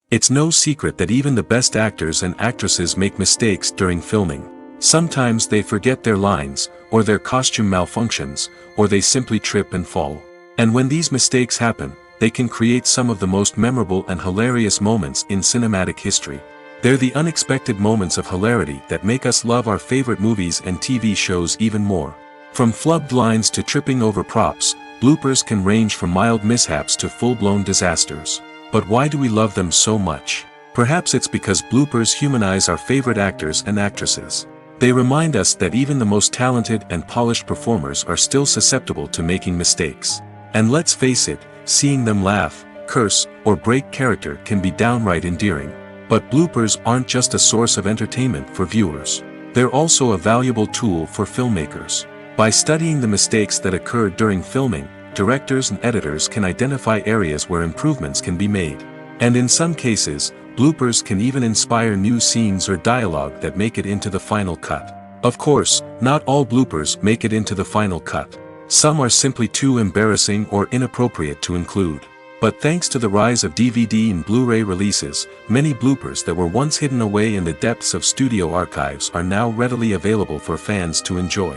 It's no secret that even the best actors and actresses make mistakes during filming. Sometimes they forget their lines, or their costume malfunctions, or they simply trip and fall. And when these mistakes happen, they can create some of the most memorable and hilarious moments in cinematic history. They're the unexpected moments of hilarity that make us love our favorite movies and TV shows even more. From flubbed lines to tripping over props, bloopers can range from mild mishaps to full-blown disasters. But why do we love them so much? Perhaps it's because bloopers humanize our favorite actors and actresses. They remind us that even the most talented and polished performers are still susceptible to making mistakes. And let's face it, seeing them laugh, curse, or break character can be downright endearing. But bloopers aren't just a source of entertainment for viewers. They're also a valuable tool for filmmakers. By studying the mistakes that occurred during filming, directors and editors can identify areas where improvements can be made. And in some cases, bloopers can even inspire new scenes or dialogue that make it into the final cut. Of course, not all bloopers make it into the final cut. Some are simply too embarrassing or inappropriate to include. But thanks to the rise of DVD and Blu-ray releases, many bloopers that were once hidden away in the depths of studio archives are now readily available for fans to enjoy.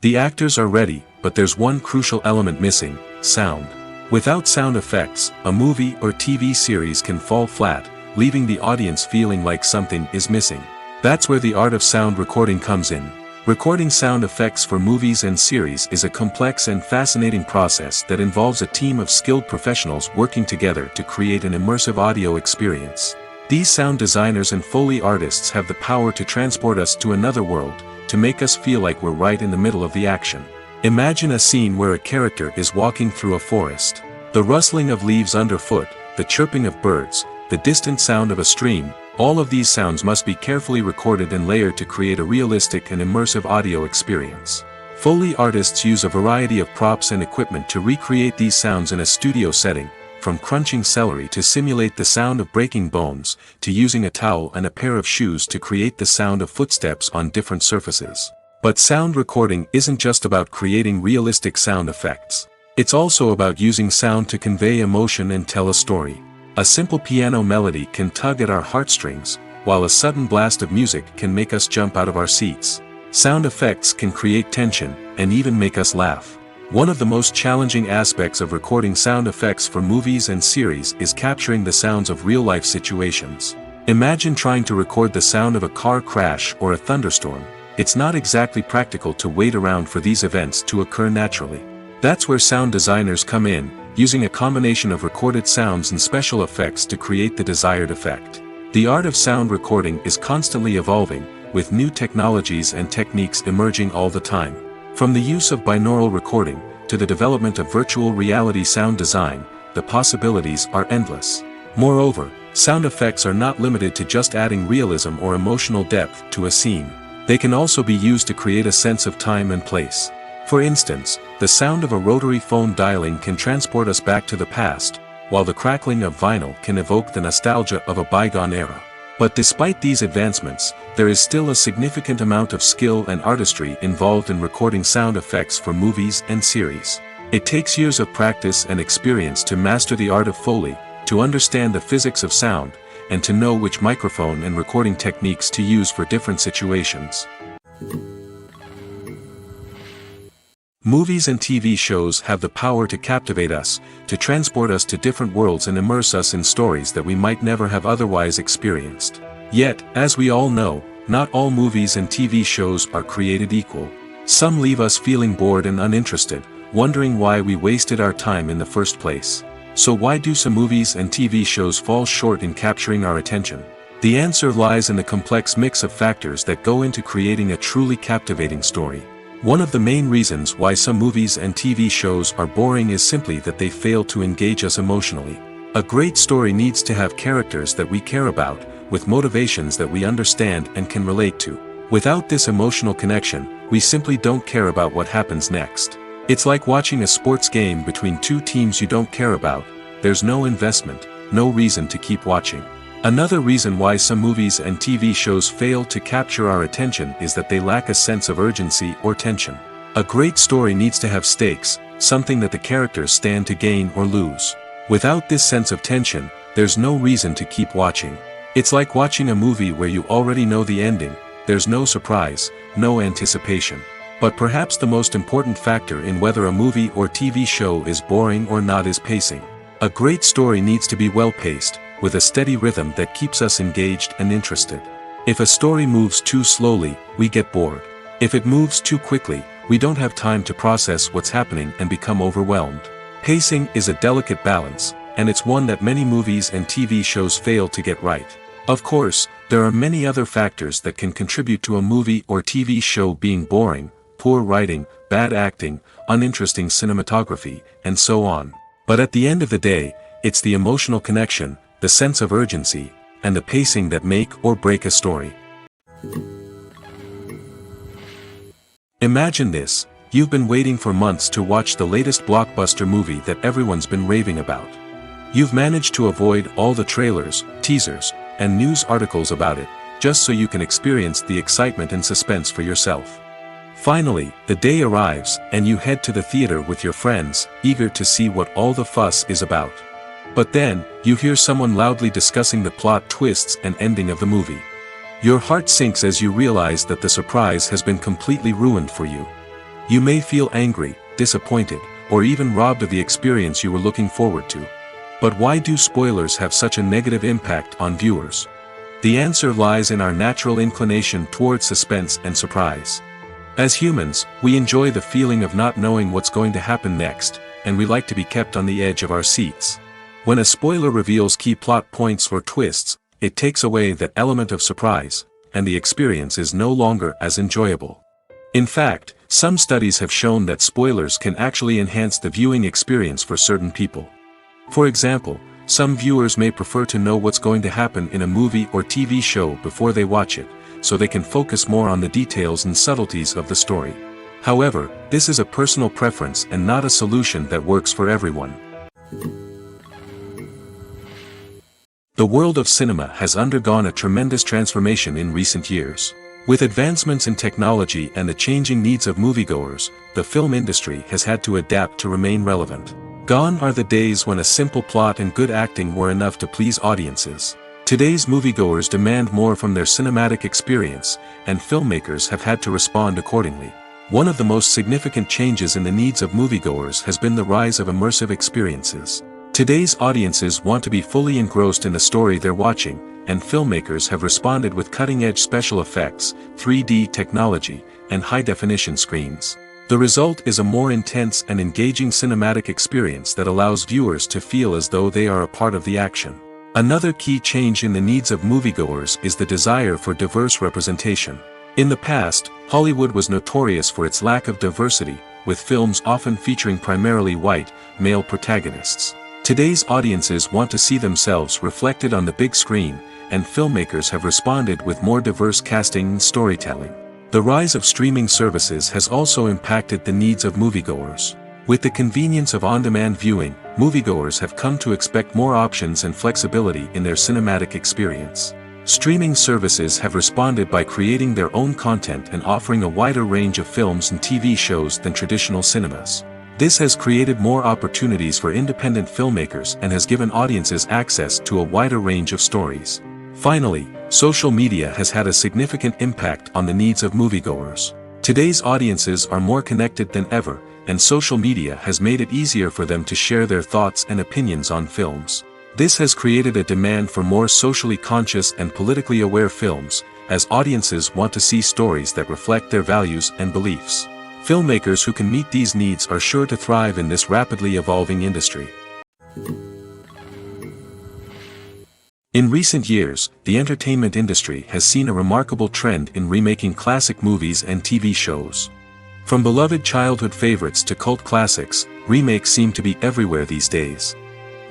The actors are ready, but there's one crucial element missing: sound. Without sound effects, a movie or TV series can fall flat, leaving the audience feeling like something is missing. That's where the art of sound recording comes in. Recording sound effects for movies and series is a complex and fascinating process that involves a team of skilled professionals working together to create an immersive audio experience. These sound designers and Foley artists have the power to transport us to another world, to make us feel like we're right in the middle of the action. Imagine a scene where a character is walking through a forest. The rustling of leaves underfoot, the chirping of birds, the distant sound of a stream, all of these sounds must be carefully recorded and layered to create a realistic and immersive audio experience. Foley artists use a variety of props and equipment to recreate these sounds in a studio setting, from crunching celery to simulate the sound of breaking bones, to using a towel and a pair of shoes to create the sound of footsteps on different surfaces. But sound recording isn't just about creating realistic sound effects. It's also about using sound to convey emotion and tell a story. A simple piano melody can tug at our heartstrings, while a sudden blast of music can make us jump out of our seats. Sound effects can create tension, and even make us laugh. One of the most challenging aspects of recording sound effects for movies and series is capturing the sounds of real-life situations. Imagine trying to record the sound of a car crash or a thunderstorm. It's not exactly practical to wait around for these events to occur naturally. That's where sound designers come in, using a combination of recorded sounds and special effects to create the desired effect. The art of sound recording is constantly evolving, with new technologies and techniques emerging all the time. From the use of binaural recording, to the development of virtual reality sound design, the possibilities are endless. Moreover, sound effects are not limited to just adding realism or emotional depth to a scene. They can also be used to create a sense of time and place. For instance, the sound of a rotary phone dialing can transport us back to the past, while the crackling of vinyl can evoke the nostalgia of a bygone era. But despite these advancements, there is still a significant amount of skill and artistry involved in recording sound effects for movies and series. It takes years of practice and experience to master the art of Foley, to understand the physics of sound, and to know which microphone and recording techniques to use for different situations. Movies and TV shows have the power to captivate us, to transport us to different worlds and immerse us in stories that we might never have otherwise experienced. Yet, as we all know, not all movies and TV shows are created equal. Some leave us feeling bored and uninterested, wondering why we wasted our time in the first place. So why do some movies and TV shows fall short in capturing our attention? The answer lies in the complex mix of factors that go into creating a truly captivating story. One of the main reasons why some movies and TV shows are boring is simply that they fail to engage us emotionally. A great story needs to have characters that we care about, with motivations that we understand and can relate to. Without this emotional connection, we simply don't care about what happens next. It's like watching a sports game between two teams you don't care about. There's no investment, no reason to keep watching. Another reason why some movies and TV shows fail to capture our attention is that they lack a sense of urgency or tension. A great story needs to have stakes, something that the characters stand to gain or lose. Without this sense of tension, there's no reason to keep watching. It's like watching a movie where you already know the ending. There's no surprise, no anticipation. But perhaps the most important factor in whether a movie or TV show is boring or not is pacing. A great story needs to be well-paced, with a steady rhythm that keeps us engaged and interested. If a story moves too slowly, we get bored. If it moves too quickly, we don't have time to process what's happening and become overwhelmed. Pacing is a delicate balance, and it's one that many movies and TV shows fail to get right. Of course, there are many other factors that can contribute to a movie or TV show being boring: poor writing, bad acting, uninteresting cinematography, and so on. But at the end of the day, it's the emotional connection, the sense of urgency, and the pacing that make or break a story. Imagine this: you've been waiting for months to watch the latest blockbuster movie that everyone's been raving about. You've managed to avoid all the trailers, teasers, and news articles about it, just so you can experience the excitement and suspense for yourself. Finally, the day arrives, and you head to the theater with your friends, eager to see what all the fuss is about. But then, you hear someone loudly discussing the plot twists and ending of the movie. Your heart sinks as you realize that the surprise has been completely ruined for you. You may feel angry, disappointed, or even robbed of the experience you were looking forward to. But why do spoilers have such a negative impact on viewers? The answer lies in our natural inclination towards suspense and surprise. As humans, we enjoy the feeling of not knowing what's going to happen next, and we like to be kept on the edge of our seats. When a spoiler reveals key plot points or twists, it takes away that element of surprise, and the experience is no longer as enjoyable. In fact, some studies have shown that spoilers can actually enhance the viewing experience for certain people. For example, some viewers may prefer to know what's going to happen in a movie or TV show before they watch it, so they can focus more on the details and subtleties of the story. However, this is a personal preference and not a solution that works for everyone. The world of cinema has undergone a tremendous transformation in recent years. With advancements in technology and the changing needs of moviegoers, the film industry has had to adapt to remain relevant. Gone are the days when a simple plot and good acting were enough to please audiences. Today's moviegoers demand more from their cinematic experience, and filmmakers have had to respond accordingly. One of the most significant changes in the needs of moviegoers has been the rise of immersive experiences. Today's audiences want to be fully engrossed in the story they're watching, and filmmakers have responded with cutting-edge special effects, 3D technology, and high-definition screens. The result is a more intense and engaging cinematic experience that allows viewers to feel as though they are a part of the action. Another key change in the needs of moviegoers is the desire for diverse representation. In the past, Hollywood was notorious for its lack of diversity, with films often featuring primarily white, male protagonists. Today's audiences want to see themselves reflected on the big screen, and filmmakers have responded with more diverse casting and storytelling. The rise of streaming services has also impacted the needs of moviegoers. With the convenience of on-demand viewing, moviegoers have come to expect more options and flexibility in their cinematic experience. Streaming services have responded by creating their own content and offering a wider range of films and TV shows than traditional cinemas. This has created more opportunities for independent filmmakers and has given audiences access to a wider range of stories. Finally, social media has had a significant impact on the needs of moviegoers. Today's audiences are more connected than ever, and social media has made it easier for them to share their thoughts and opinions on films. This has created a demand for more socially conscious and politically aware films, as audiences want to see stories that reflect their values and beliefs. Filmmakers who can meet these needs are sure to thrive in this rapidly evolving industry. In recent years, the entertainment industry has seen a remarkable trend in remaking classic movies and TV shows. From beloved childhood favorites to cult classics, remakes seem to be everywhere these days.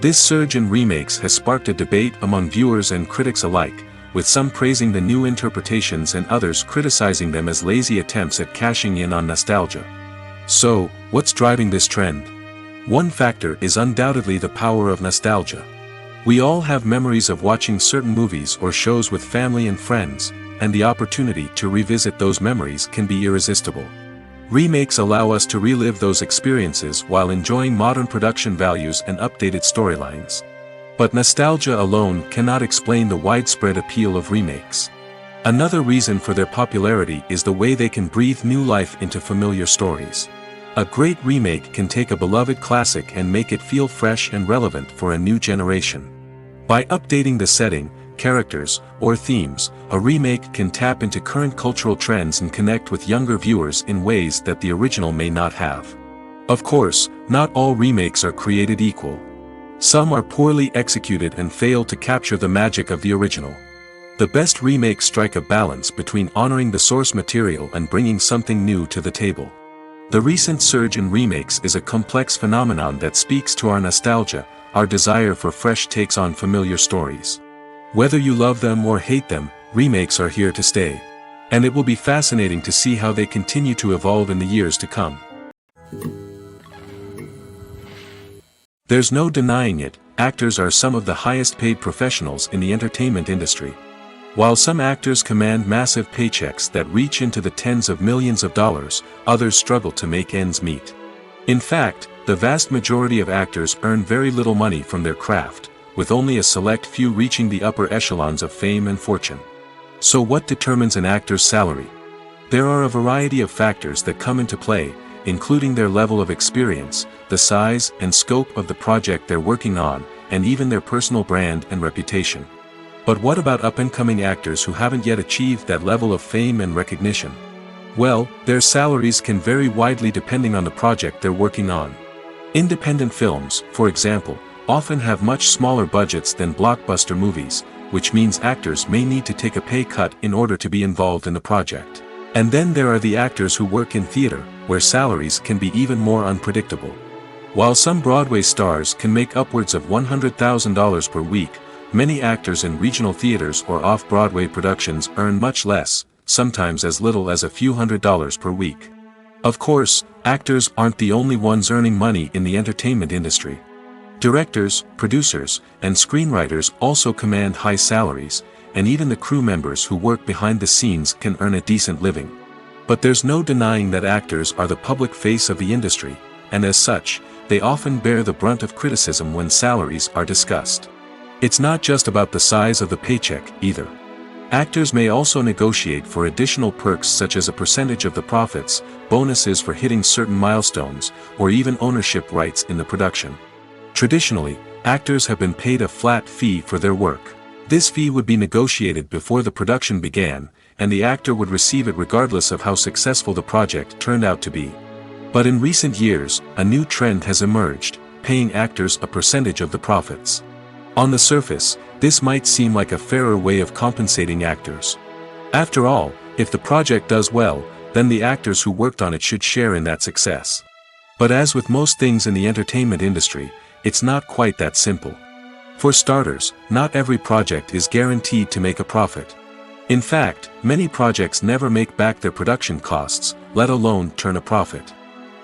This surge in remakes has sparked a debate among viewers and critics alike, with some praising the new interpretations and others criticizing them as lazy attempts at cashing in on nostalgia. So, what's driving this trend? One factor is undoubtedly the power of nostalgia. We all have memories of watching certain movies or shows with family and friends, and the opportunity to revisit those memories can be irresistible. Remakes allow us to relive those experiences while enjoying modern production values and updated storylines. But nostalgia alone cannot explain the widespread appeal of remakes. Another reason for their popularity is the way they can breathe new life into familiar stories. A great remake can take a beloved classic and make it feel fresh and relevant for a new generation. By updating the setting, characters, or themes, a remake can tap into current cultural trends and connect with younger viewers in ways that the original may not have. Of course, not all remakes are created equal. Some are poorly executed and fail to capture the magic of the original. The best remakes strike a balance between honoring the source material and bringing something new to the table. The recent surge in remakes is a complex phenomenon that speaks to our nostalgia, our desire for fresh takes on familiar stories. Whether you love them or hate them, remakes are here to stay. And it will be fascinating to see how they continue to evolve in the years to come. There's no denying it, actors are some of the highest paid professionals in the entertainment industry. While some actors command massive paychecks that reach into the tens of millions of dollars, others struggle to make ends meet. In fact, the vast majority of actors earn very little money from their craft, with only a select few reaching the upper echelons of fame and fortune. So what determines an actor's salary? There are a variety of factors that come into play, including their level of experience, the size and scope of the project they're working on, and even their personal brand and reputation. But what about up-and-coming actors who haven't yet achieved that level of fame and recognition? Well, their salaries can vary widely depending on the project they're working on. Independent films, for example, often have much smaller budgets than blockbuster movies, which means actors may need to take a pay cut in order to be involved in the project. And then there are the actors who work in theater, where salaries can be even more unpredictable. While some Broadway stars can make upwards of $100,000 per week, many actors in regional theaters or off-Broadway productions earn much less, sometimes as little as a few $100s per week. Of course, actors aren't the only ones earning money in the entertainment industry. Directors, producers, and screenwriters also command high salaries, and even the crew members who work behind the scenes can earn a decent living. But there's no denying that actors are the public face of the industry, and as such, they often bear the brunt of criticism when salaries are discussed. It's not just about the size of the paycheck, either. Actors may also negotiate for additional perks such as a percentage of the profits, bonuses for hitting certain milestones, or even ownership rights in the production. Traditionally, actors have been paid a flat fee for their work. This fee would be negotiated before the production began, and the actor would receive it regardless of how successful the project turned out to be. But in recent years, a new trend has emerged, paying actors a percentage of the profits. On the surface, this might seem like a fairer way of compensating actors. After all, if the project does well, then the actors who worked on it should share in that success. But as with most things in the entertainment industry, it's not quite that simple. For starters, not every project is guaranteed to make a profit. In fact, many projects never make back their production costs, let alone turn a profit.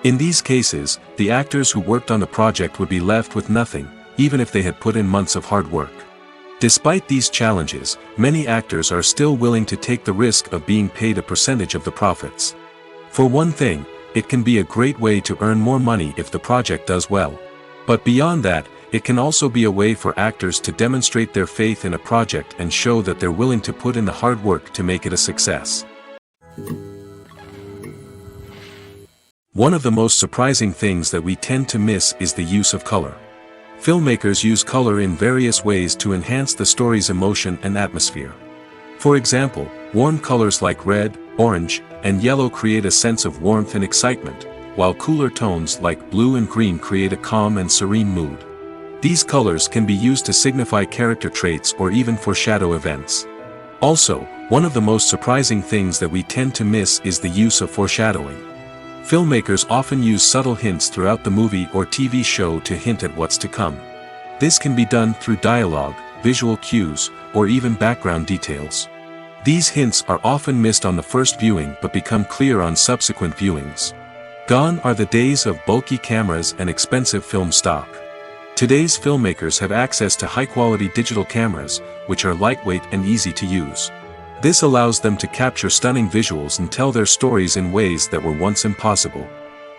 In these cases, the actors who worked on the project would be left with nothing, even if they had put in months of hard work. Despite these challenges, many actors are still willing to take the risk of being paid a percentage of the profits. For one thing, it can be a great way to earn more money if the project does well. But beyond that, it can also be a way for actors to demonstrate their faith in a project and show that they're willing to put in the hard work to make it a success. One of the most surprising things that we tend to miss is the use of color. Filmmakers use color in various ways to enhance the story's emotion and atmosphere. For example, warm colors like red, orange, and yellow create a sense of warmth and excitement, while cooler tones like blue and green create a calm and serene mood. These colors can be used to signify character traits or even foreshadow events. Also, one of the most surprising things that we tend to miss is the use of foreshadowing. Filmmakers often use subtle hints throughout the movie or TV show to hint at what's to come. This can be done through dialogue, visual cues, or even background details. These hints are often missed on the first viewing but become clear on subsequent viewings. Gone are the days of bulky cameras and expensive film stock. Today's filmmakers have access to high-quality digital cameras, which are lightweight and easy to use. This allows them to capture stunning visuals and tell their stories in ways that were once impossible.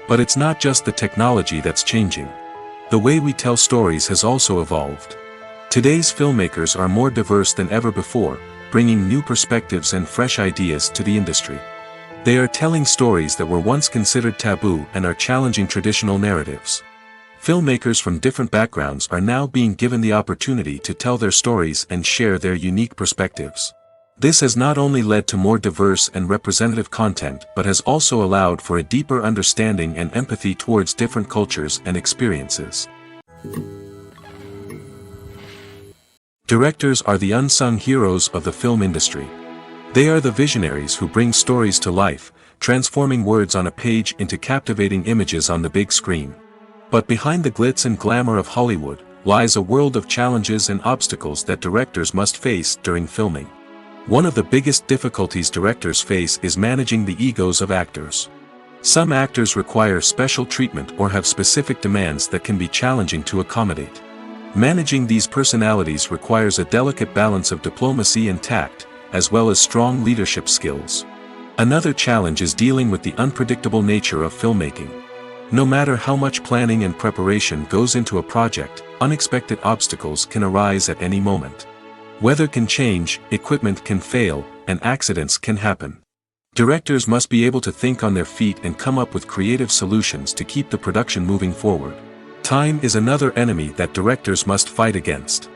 But it's not just the technology that's changing. The way we tell stories has also evolved. Today's filmmakers are more diverse than ever before, bringing new perspectives and fresh ideas to the industry. They are telling stories that were once considered taboo and are challenging traditional narratives. Filmmakers from different backgrounds are now being given the opportunity to tell their stories and share their unique perspectives. This has not only led to more diverse and representative content but has also allowed for a deeper understanding and empathy towards different cultures and experiences. Directors are the unsung heroes of the film industry. They are the visionaries who bring stories to life, transforming words on a page into captivating images on the big screen. But behind the glitz and glamour of Hollywood lies a world of challenges and obstacles that directors must face during filming. One of the biggest difficulties directors face is managing the egos of actors. Some actors require special treatment or have specific demands that can be challenging to accommodate. Managing these personalities requires a delicate balance of diplomacy and tact, as well as strong leadership skills. Another challenge is dealing with the unpredictable nature of filmmaking. No matter how much planning and preparation goes into a project, unexpected obstacles can arise at any moment. Weather can change, equipment can fail, and accidents can happen. Directors must be able to think on their feet and come up with creative solutions to keep the production moving forward. Time is another enemy that directors must fight against.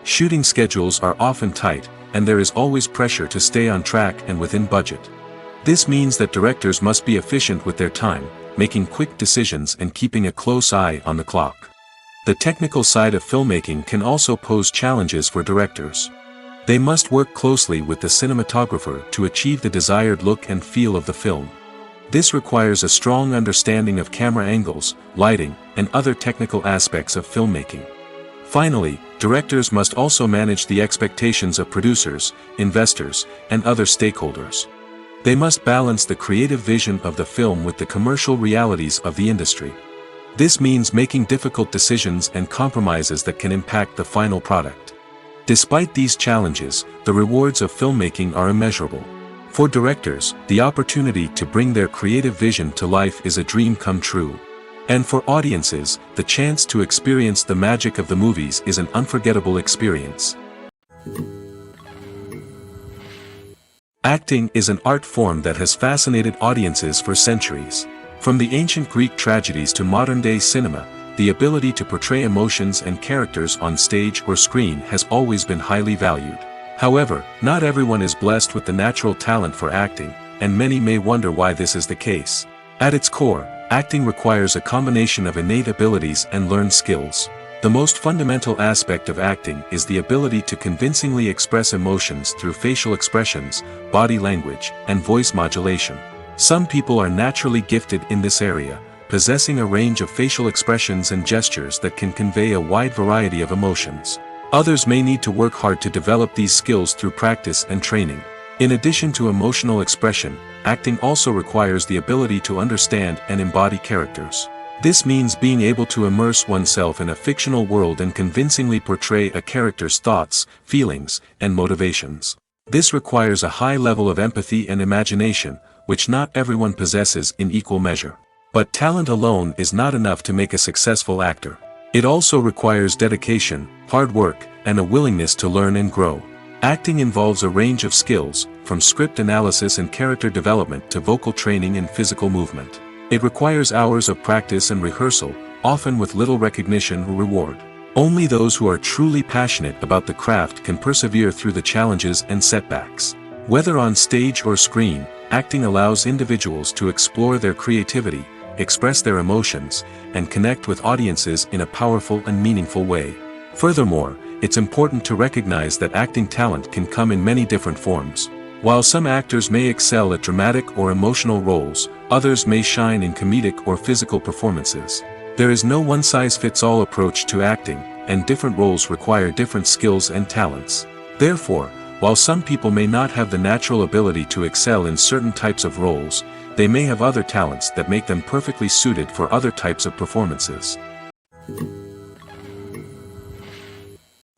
Shooting schedules are often tight, and there is always pressure to stay on track and within budget. This means that directors must be efficient with their time, making quick decisions and keeping a close eye on the clock. The technical side of filmmaking can also pose challenges for directors. They must work closely with the cinematographer to achieve the desired look and feel of the film. This requires a strong understanding of camera angles, lighting, and other technical aspects of filmmaking. Finally, directors must also manage the expectations of producers, investors, and other stakeholders. They must balance the creative vision of the film with the commercial realities of the industry. This means making difficult decisions and compromises that can impact the final product. Despite these challenges, the rewards of filmmaking are immeasurable. For directors, the opportunity to bring their creative vision to life is a dream come true. And for audiences, the chance to experience the magic of the movies is an unforgettable experience. Acting is an art form that has fascinated audiences for centuries. From the ancient Greek tragedies to modern-day cinema, the ability to portray emotions and characters on stage or screen has always been highly valued. However, not everyone is blessed with the natural talent for acting, and many may wonder why this is the case. At its core, acting requires a combination of innate abilities and learned skills. The most fundamental aspect of acting is the ability to convincingly express emotions through facial expressions, body language, and voice modulation. Some people are naturally gifted in this area, possessing a range of facial expressions and gestures that can convey a wide variety of emotions. Others may need to work hard to develop these skills through practice and training. In addition to emotional expression, acting also requires the ability to understand and embody characters. This means being able to immerse oneself in a fictional world and convincingly portray a character's thoughts, feelings, and motivations. This requires a high level of empathy and imagination, which not everyone possesses in equal measure. But talent alone is not enough to make a successful actor. It also requires dedication, hard work, and a willingness to learn and grow. Acting involves a range of skills, from script analysis and character development to vocal training and physical movement. It requires hours of practice and rehearsal, often with little recognition or reward. Only those who are truly passionate about the craft can persevere through the challenges and setbacks. Whether on stage or screen, acting allows individuals to explore their creativity, express their emotions, and connect with audiences in a powerful and meaningful way. Furthermore, it's important to recognize that acting talent can come in many different forms. While some actors may excel at dramatic or emotional roles, others may shine in comedic or physical performances. There is no one-size-fits-all approach to acting, and different roles require different skills and talents. Therefore, while some people may not have the natural ability to excel in certain types of roles, they may have other talents that make them perfectly suited for other types of performances.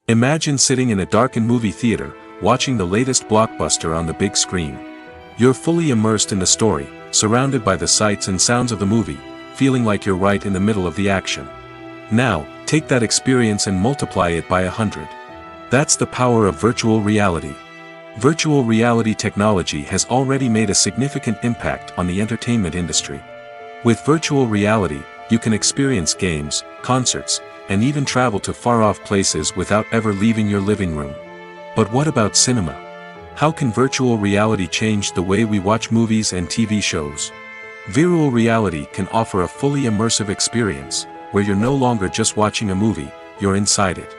Imagine sitting in a darkened movie theater, watching the latest blockbuster on the big screen. You're fully immersed in the story, surrounded by the sights and sounds of the movie, feeling like you're right in the middle of the action. Now, take that experience and multiply it by 100. That's the power of virtual reality. Virtual reality technology has already made a significant impact on the entertainment industry. With virtual reality, you can experience games, concerts, and even travel to far-off places without ever leaving your living room. But what about cinema? How can virtual reality change the way we watch movies and TV shows? Virtual reality can offer a fully immersive experience, where you're no longer just watching a movie, you're inside it.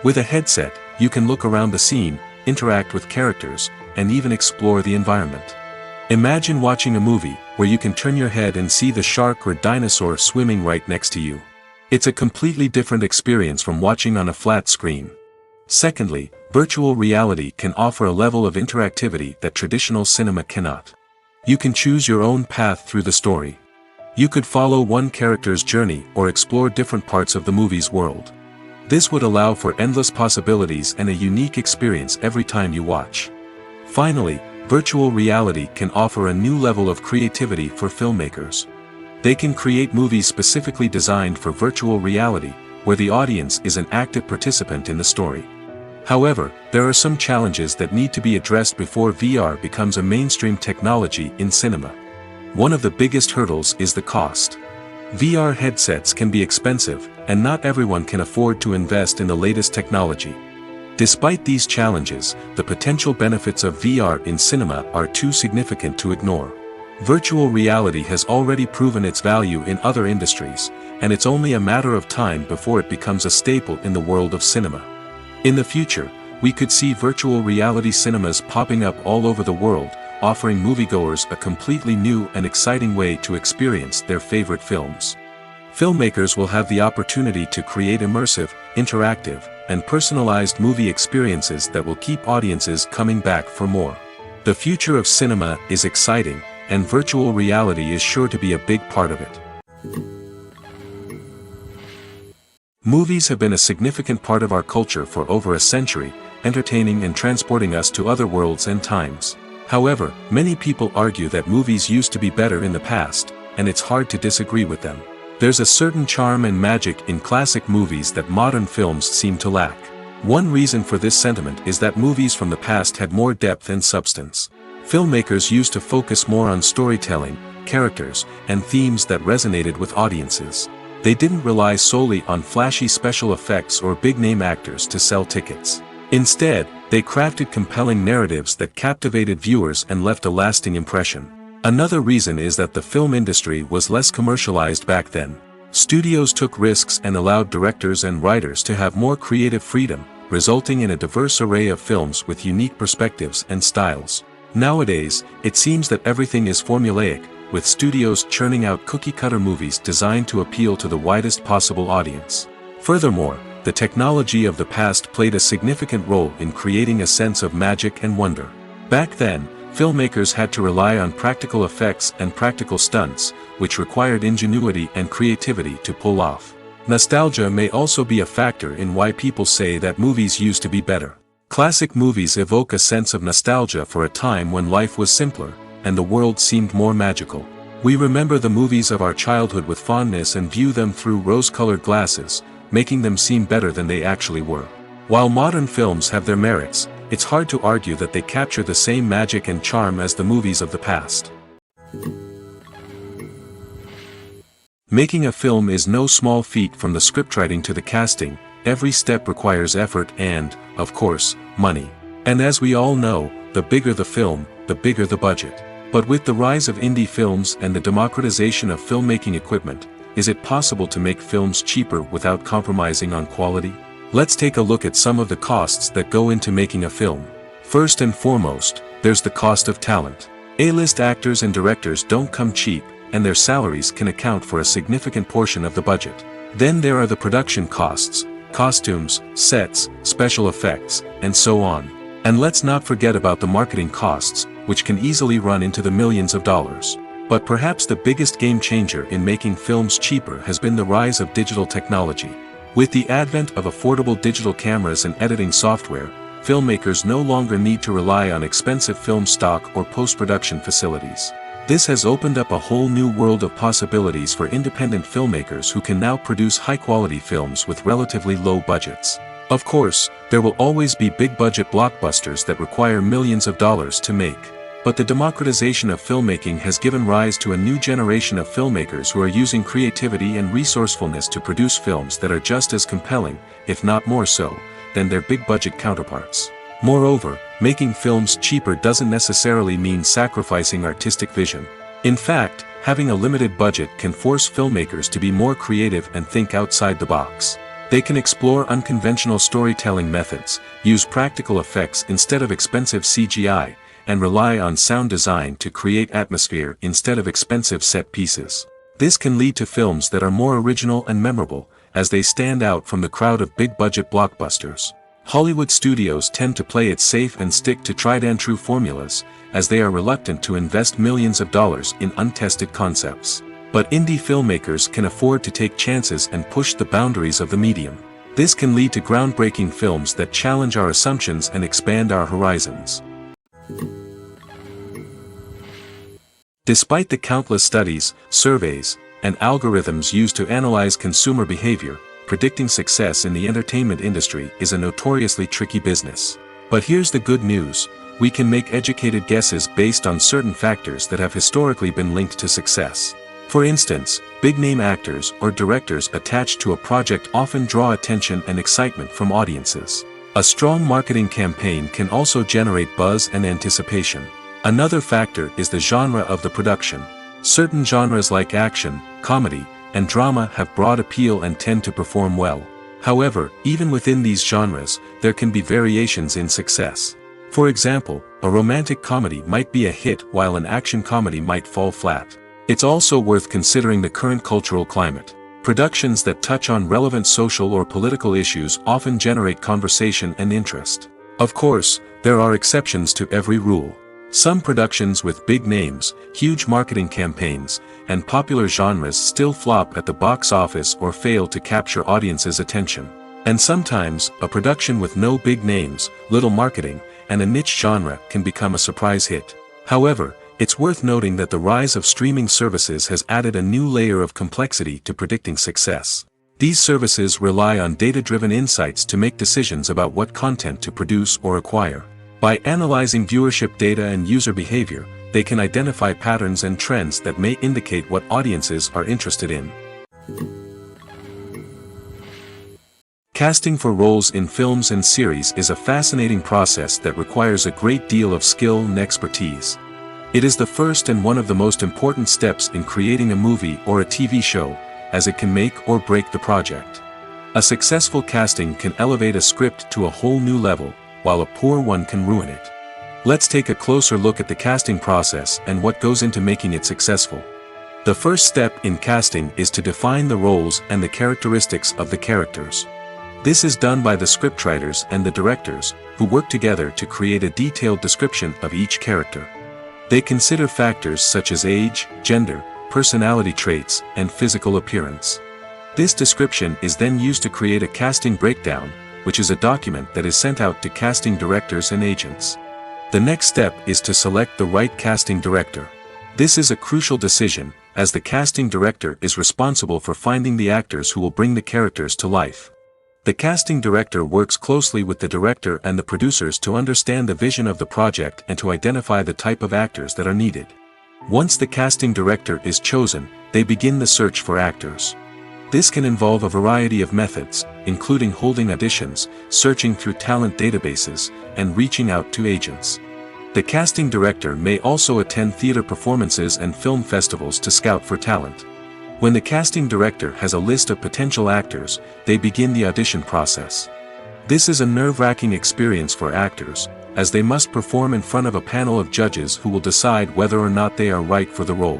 With a headset, you can look around the scene, interact with characters, and even explore the environment. Imagine watching a movie, where you can turn your head and see the shark or dinosaur swimming right next to you. It's a completely different experience from watching on a flat screen. Secondly, virtual reality can offer a level of interactivity that traditional cinema cannot. You can choose your own path through the story. You could follow one character's journey or explore different parts of the movie's world. This would allow for endless possibilities and a unique experience every time you watch. Finally, virtual reality can offer a new level of creativity for filmmakers. They can create movies specifically designed for virtual reality, where the audience is an active participant in the story. However, there are some challenges that need to be addressed before VR becomes a mainstream technology in cinema. One of the biggest hurdles is the cost. VR headsets can be expensive, and not everyone can afford to invest in the latest technology. Despite these challenges, the potential benefits of VR in cinema are too significant to ignore. Virtual reality has already proven its value in other industries, and it's only a matter of time before it becomes a staple in the world of cinema. In the future, we could see virtual reality cinemas popping up all over the world, offering moviegoers a completely new and exciting way to experience their favorite films. Filmmakers will have the opportunity to create immersive, interactive, and personalized movie experiences that will keep audiences coming back for more. The future of cinema is exciting, and virtual reality is sure to be a big part of it. Movies have been a significant part of our culture for over a century, entertaining and transporting us to other worlds and times. However, many people argue that movies used to be better in the past, and it's hard to disagree with them. There's a certain charm and magic in classic movies that modern films seem to lack. One reason for this sentiment is that movies from the past had more depth and substance. Filmmakers used to focus more on storytelling, characters, and themes that resonated with audiences. They didn't rely solely on flashy special effects or big-name actors to sell tickets. Instead, they crafted compelling narratives that captivated viewers and left a lasting impression. Another reason is that the film industry was less commercialized back then. Studios took risks and allowed directors and writers to have more creative freedom, resulting in a diverse array of films with unique perspectives and styles. Nowadays, it seems that everything is formulaic, with studios churning out cookie-cutter movies designed to appeal to the widest possible audience. Furthermore, the technology of the past played a significant role in creating a sense of magic and wonder. Back then, filmmakers had to rely on practical effects and practical stunts, which required ingenuity and creativity to pull off. Nostalgia may also be a factor in why people say that movies used to be better. Classic movies evoke a sense of nostalgia for a time when life was simpler, and the world seemed more magical. We remember the movies of our childhood with fondness and view them through rose-colored glasses, making them seem better than they actually were. While modern films have their merits, it's hard to argue that they capture the same magic and charm as the movies of the past. Making a film is no small feat. From the scriptwriting to the casting, every step requires effort and, of course, money. And as we all know, the bigger the film, the bigger the budget. But with the rise of indie films and the democratization of filmmaking equipment, is it possible to make films cheaper without compromising on quality? Let's take a look at some of the costs that go into making a film. First and foremost, there's the cost of talent. A-list actors and directors don't come cheap, and their salaries can account for a significant portion of the budget. Then there are the production costs, costumes, sets, special effects, and so on. And let's not forget about the marketing costs, which can easily run into the millions of dollars. But perhaps the biggest game changer in making films cheaper has been the rise of digital technology. With the advent of affordable digital cameras and editing software, filmmakers no longer need to rely on expensive film stock or post-production facilities. This has opened up a whole new world of possibilities for independent filmmakers who can now produce high-quality films with relatively low budgets. Of course, there will always be big-budget blockbusters that require millions of dollars to make. But the democratization of filmmaking has given rise to a new generation of filmmakers who are using creativity and resourcefulness to produce films that are just as compelling, if not more so, than their big-budget counterparts. Moreover, making films cheaper doesn't necessarily mean sacrificing artistic vision. In fact, having a limited budget can force filmmakers to be more creative and think outside the box. They can explore unconventional storytelling methods, use practical effects instead of expensive CGI, and rely on sound design to create atmosphere instead of expensive set pieces. This can lead to films that are more original and memorable, as they stand out from the crowd of big-budget blockbusters. Hollywood studios tend to play it safe and stick to tried-and-true formulas, as they are reluctant to invest millions of dollars in untested concepts. But indie filmmakers can afford to take chances and push the boundaries of the medium. This can lead to groundbreaking films that challenge our assumptions and expand our horizons. Despite the countless studies, surveys, and algorithms used to analyze consumer behavior, predicting success in the entertainment industry is a notoriously tricky business. But here's the good news: we can make educated guesses based on certain factors that have historically been linked to success. For instance, big-name actors or directors attached to a project often draw attention and excitement from audiences. A strong marketing campaign can also generate buzz and anticipation. Another factor is the genre of the production. Certain genres like action, comedy, and drama have broad appeal and tend to perform well. However, even within these genres, there can be variations in success. For example, a romantic comedy might be a hit while an action comedy might fall flat. It's also worth considering the current cultural climate. Productions that touch on relevant social or political issues often generate conversation and interest. Of course, there are exceptions to every rule. Some productions with big names, huge marketing campaigns, and popular genres still flop at the box office or fail to capture audiences' attention. And sometimes, a production with no big names, little marketing, and a niche genre can become a surprise hit. However, it's worth noting that the rise of streaming services has added a new layer of complexity to predicting success. These services rely on data-driven insights to make decisions about what content to produce or acquire. By analyzing viewership data and user behavior, they can identify patterns and trends that may indicate what audiences are interested in. Casting for roles in films and series is a fascinating process that requires a great deal of skill and expertise. It is the first and one of the most important steps in creating a movie or a TV show, as it can make or break the project. A successful casting can elevate a script to a whole new level, while a poor one can ruin it. Let's take a closer look at the casting process and what goes into making it successful. The first step in casting is to define the roles and the characteristics of the characters. This is done by the scriptwriters and the directors, who work together to create a detailed description of each character. They consider factors such as age, gender, personality traits, and physical appearance. This description is then used to create a casting breakdown, which is a document that is sent out to casting directors and agents. The next step is to select the right casting director. This is a crucial decision, as the casting director is responsible for finding the actors who will bring the characters to life. The casting director works closely with the director and the producers to understand the vision of the project and to identify the type of actors that are needed. Once the casting director is chosen, they begin the search for actors. This can involve a variety of methods, including holding auditions, searching through talent databases, and reaching out to agents. The casting director may also attend theater performances and film festivals to scout for talent. When the casting director has a list of potential actors, they begin the audition process. This is a nerve-wracking experience for actors, as they must perform in front of a panel of judges who will decide whether or not they are right for the role.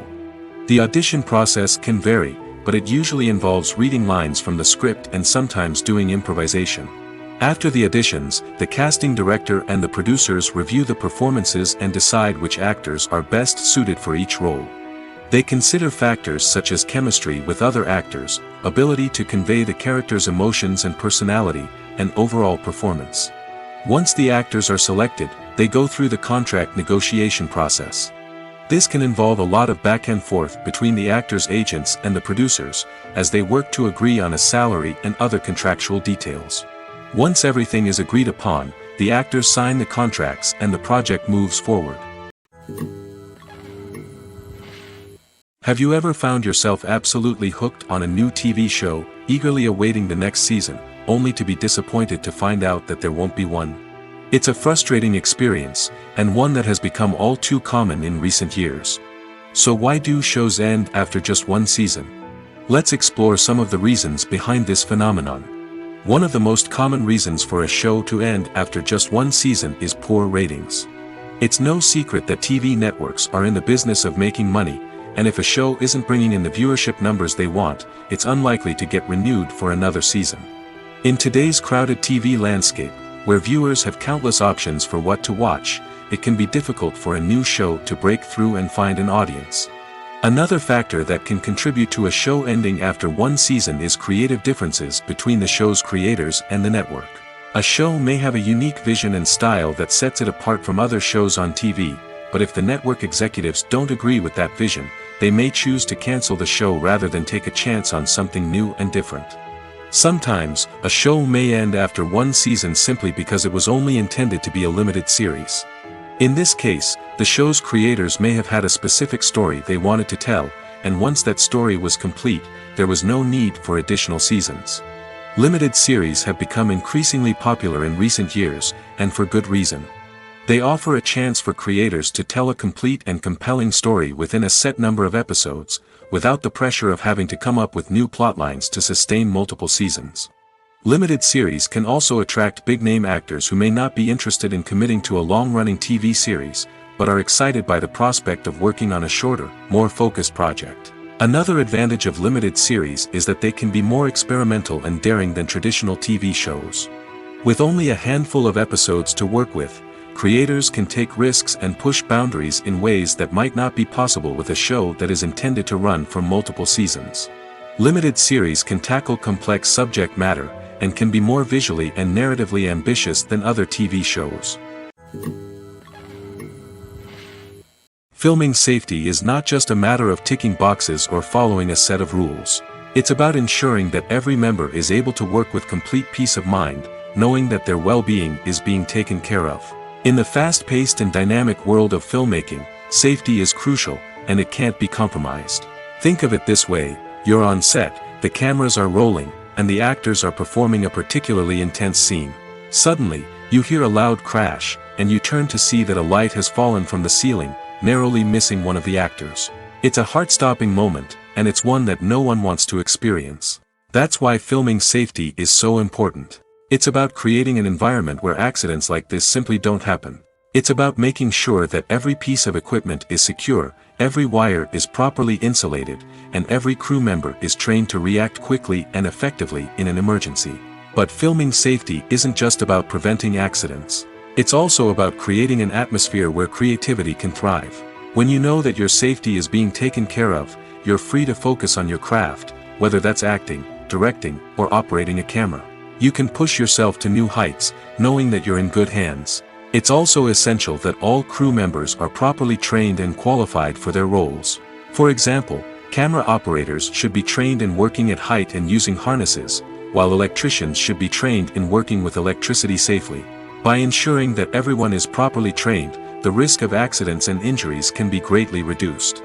The audition process can vary, but it usually involves reading lines from the script and sometimes doing improvisation. After the auditions, the casting director and the producers review the performances and decide which actors are best suited for each role. They consider factors such as chemistry with other actors, ability to convey the character's emotions and personality, and overall performance. Once the actors are selected, they go through the contract negotiation process. This can involve a lot of back and forth between the actors' agents and the producers, as they work to agree on a salary and other contractual details. Once everything is agreed upon, the actors sign the contracts and the project moves forward. Have you ever found yourself absolutely hooked on a new TV show, eagerly awaiting the next season, only to be disappointed to find out that there won't be one? It's a frustrating experience, and one that has become all too common in recent years. So why do shows end after just one season? Let's explore some of the reasons behind this phenomenon. One of the most common reasons for a show to end after just one season is poor ratings. It's no secret that TV networks are in the business of making money, and if a show isn't bringing in the viewership numbers they want, it's unlikely to get renewed for another season. In today's crowded TV landscape, where viewers have countless options for what to watch, it can be difficult for a new show to break through and find an audience. Another factor that can contribute to a show ending after one season is creative differences between the show's creators and the network. A show may have a unique vision and style that sets it apart from other shows on TV, but if the network executives don't agree with that vision, they may choose to cancel the show rather than take a chance on something new and different. Sometimes, a show may end after one season simply because it was only intended to be a limited series. In this case, the show's creators may have had a specific story they wanted to tell, and once that story was complete, there was no need for additional seasons. Limited series have become increasingly popular in recent years, and for good reason. They offer a chance for creators to tell a complete and compelling story within a set number of episodes, without the pressure of having to come up with new plotlines to sustain multiple seasons. Limited series can also attract big-name actors who may not be interested in committing to a long-running TV series, but are excited by the prospect of working on a shorter, more focused project. Another advantage of limited series is that they can be more experimental and daring than traditional TV shows. With only a handful of episodes to work with, creators can take risks and push boundaries in ways that might not be possible with a show that is intended to run for multiple seasons. Limited series can tackle complex subject matter, and can be more visually and narratively ambitious than other TV shows. Filming safety is not just a matter of ticking boxes or following a set of rules. It's about ensuring that every member is able to work with complete peace of mind, knowing that their well-being is being taken care of. In the fast-paced and dynamic world of filmmaking, safety is crucial, and it can't be compromised. Think of it this way: you're on set, the cameras are rolling, and the actors are performing a particularly intense scene. Suddenly, you hear a loud crash, and you turn to see that a light has fallen from the ceiling, narrowly missing one of the actors. It's a heart-stopping moment, and it's one that no one wants to experience. That's why filming safety is so important. It's about creating an environment where accidents like this simply don't happen. It's about making sure that every piece of equipment is secure, every wire is properly insulated, and every crew member is trained to react quickly and effectively in an emergency. But filming safety isn't just about preventing accidents. It's also about creating an atmosphere where creativity can thrive. When you know that your safety is being taken care of, you're free to focus on your craft, whether that's acting, directing, or operating a camera. You can push yourself to new heights, knowing that you're in good hands. It's also essential that all crew members are properly trained and qualified for their roles. For example, camera operators should be trained in working at height and using harnesses, while electricians should be trained in working with electricity safely. By ensuring that everyone is properly trained, the risk of accidents and injuries can be greatly reduced.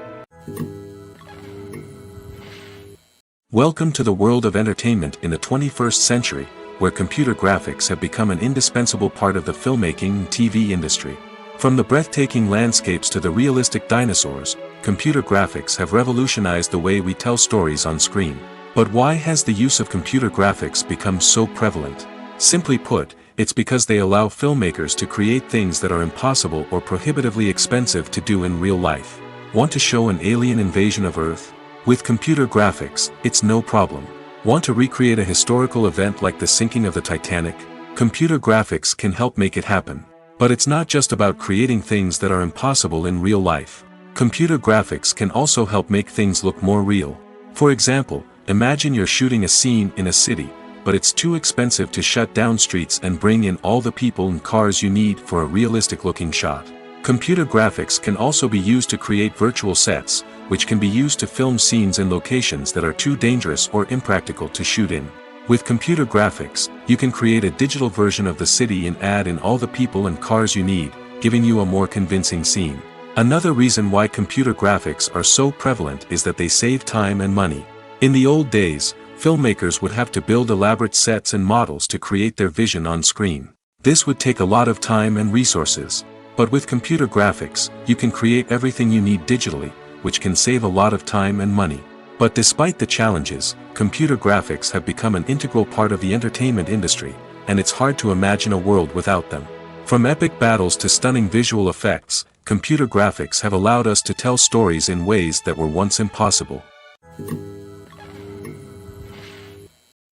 Welcome to the world of entertainment in the 21st century, where computer graphics have become an indispensable part of the filmmaking and TV industry. From the breathtaking landscapes to the realistic dinosaurs, computer graphics have revolutionized the way we tell stories on screen. But why has the use of computer graphics become so prevalent? Simply put, it's because they allow filmmakers to create things that are impossible or prohibitively expensive to do in real life. Want to show an alien invasion of Earth? With computer graphics, it's no problem. Want to recreate a historical event like the sinking of the Titanic? Computer graphics can help make it happen. But it's not just about creating things that are impossible in real life. Computer graphics can also help make things look more real. For example, imagine you're shooting a scene in a city, but it's too expensive to shut down streets and bring in all the people and cars you need for a realistic-looking shot. Computer graphics can also be used to create virtual sets, which can be used to film scenes in locations that are too dangerous or impractical to shoot in. With computer graphics, you can create a digital version of the city and add in all the people and cars you need, giving you a more convincing scene. Another reason why computer graphics are so prevalent is that they save time and money. In the old days, filmmakers would have to build elaborate sets and models to create their vision on screen. This would take a lot of time and resources. But with computer graphics, you can create everything you need digitally, which can save a lot of time and money. But despite the challenges, computer graphics have become an integral part of the entertainment industry, and it's hard to imagine a world without them. From epic battles to stunning visual effects, computer graphics have allowed us to tell stories in ways that were once impossible.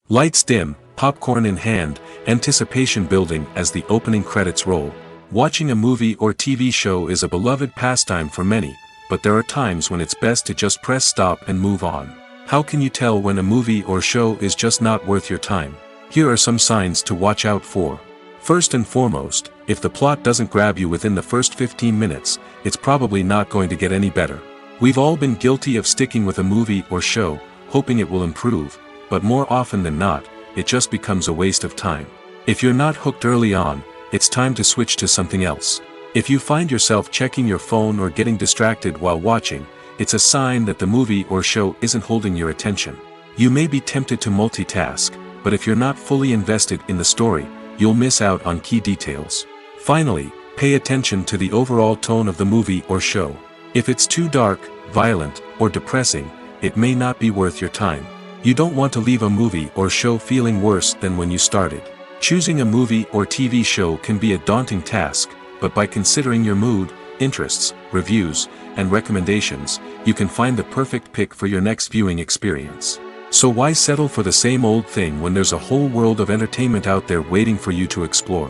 Lights dim, popcorn in hand, anticipation building as the opening credits roll. Watching a movie or TV show is a beloved pastime for many, but there are times when it's best to just press stop and move on. How can you tell when a movie or show is just not worth your time? Here are some signs to watch out for. First and foremost, if the plot doesn't grab you within the first 15 minutes, it's probably not going to get any better. We've all been guilty of sticking with a movie or show, hoping it will improve, but more often than not, it just becomes a waste of time. If you're not hooked early on, it's time to switch to something else. If you find yourself checking your phone or getting distracted while watching, it's a sign that the movie or show isn't holding your attention. You may be tempted to multitask, but if you're not fully invested in the story, you'll miss out on key details. Finally, pay attention to the overall tone of the movie or show. If it's too dark, violent, or depressing, it may not be worth your time. You don't want to leave a movie or show feeling worse than when you started. Choosing a movie or TV show can be a daunting task, but by considering your mood, interests, reviews, and recommendations, you can find the perfect pick for your next viewing experience. So why settle for the same old thing when there's a whole world of entertainment out there waiting for you to explore?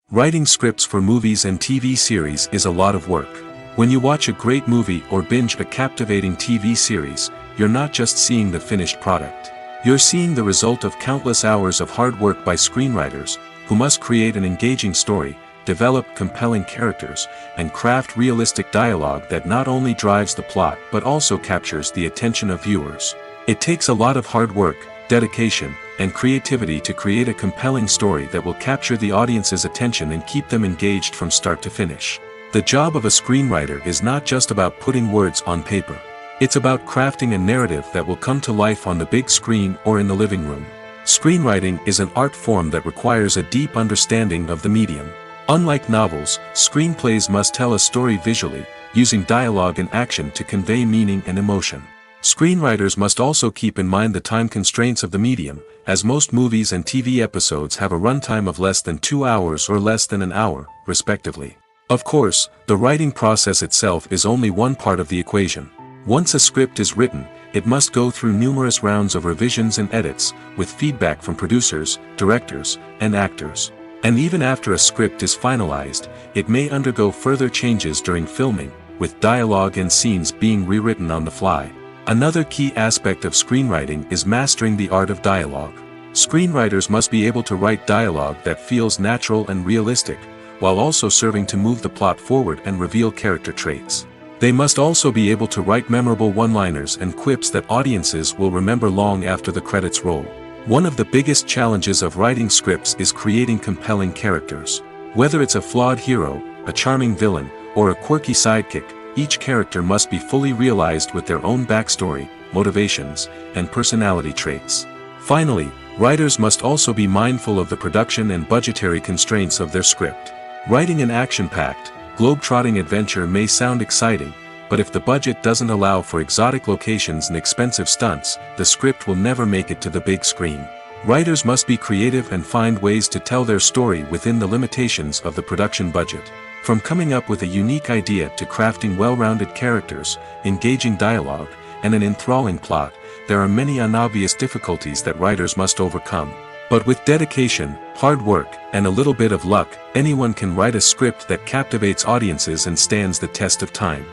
Writing scripts for movies and TV series is a lot of work. When you watch a great movie or binge a captivating TV series, you're not just seeing the finished product. You're seeing the result of countless hours of hard work by screenwriters, who must create an engaging story, develop compelling characters, and craft realistic dialogue that not only drives the plot but also captures the attention of viewers. It takes a lot of hard work, dedication, and creativity to create a compelling story that will capture the audience's attention and keep them engaged from start to finish. The job of a screenwriter is not just about putting words on paper. It's about crafting a narrative that will come to life on the big screen or in the living room. Screenwriting is an art form that requires a deep understanding of the medium. Unlike novels, screenplays must tell a story visually, using dialogue and action to convey meaning and emotion. Screenwriters must also keep in mind the time constraints of the medium, as most movies and TV episodes have a runtime of less than 2 hours or less than an hour, respectively. Of course, the writing process itself is only one part of the equation. Once a script is written, it must go through numerous rounds of revisions and edits, with feedback from producers, directors, and actors. And even after a script is finalized, it may undergo further changes during filming, with dialogue and scenes being rewritten on the fly. Another key aspect of screenwriting is mastering the art of dialogue. Screenwriters must be able to write dialogue that feels natural and realistic, while also serving to move the plot forward and reveal character traits. They must also be able to write memorable one-liners and quips that audiences will remember long after the credits roll. One of the biggest challenges of writing scripts is creating compelling characters. Whether it's a flawed hero, a charming villain, or a quirky sidekick, each character must be fully realized with their own backstory, motivations, and personality traits. Finally, writers must also be mindful of the production and budgetary constraints of their script. Writing an action-packed, globe-trotting adventure may sound exciting, but if the budget doesn't allow for exotic locations and expensive stunts, the script will never make it to the big screen. Writers must be creative and find ways to tell their story within the limitations of the production budget. From coming up with a unique idea to crafting well-rounded characters, engaging dialogue, and an enthralling plot, there are many unobvious difficulties that writers must overcome. But with dedication, hard work, and a little bit of luck, anyone can write a script that captivates audiences and stands the test of time.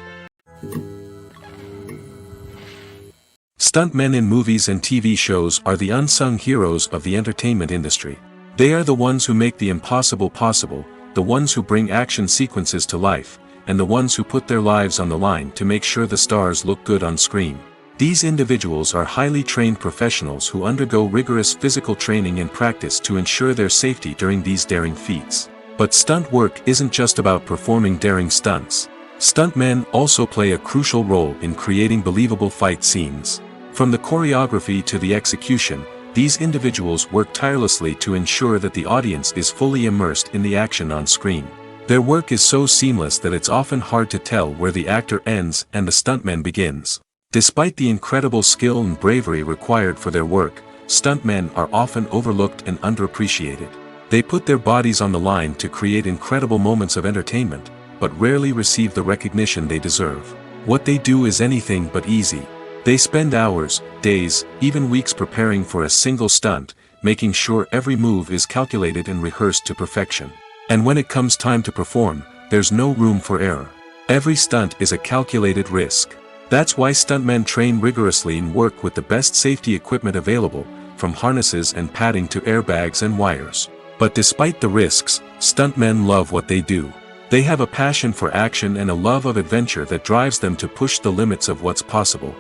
Stuntmen in movies and TV shows are the unsung heroes of the entertainment industry. They are the ones who make the impossible possible, the ones who bring action sequences to life, and the ones who put their lives on the line to make sure the stars look good on screen. These individuals are highly trained professionals who undergo rigorous physical training and practice to ensure their safety during these daring feats. But stunt work isn't just about performing daring stunts. Stuntmen also play a crucial role in creating believable fight scenes. From the choreography to the execution, these individuals work tirelessly to ensure that the audience is fully immersed in the action on screen. Their work is so seamless that it's often hard to tell where the actor ends and the stuntman begins. Despite the incredible skill and bravery required for their work, stuntmen are often overlooked and underappreciated. They put their bodies on the line to create incredible moments of entertainment, but rarely receive the recognition they deserve. What they do is anything but easy. They spend hours, days, even weeks preparing for a single stunt, making sure every move is calculated and rehearsed to perfection. And when it comes time to perform, there's no room for error. Every stunt is a calculated risk. That's why stuntmen train rigorously and work with the best safety equipment available, from harnesses and padding to airbags and wires. But despite the risks, stuntmen love what they do. They have a passion for action and a love of adventure that drives them to push the limits of what's possible.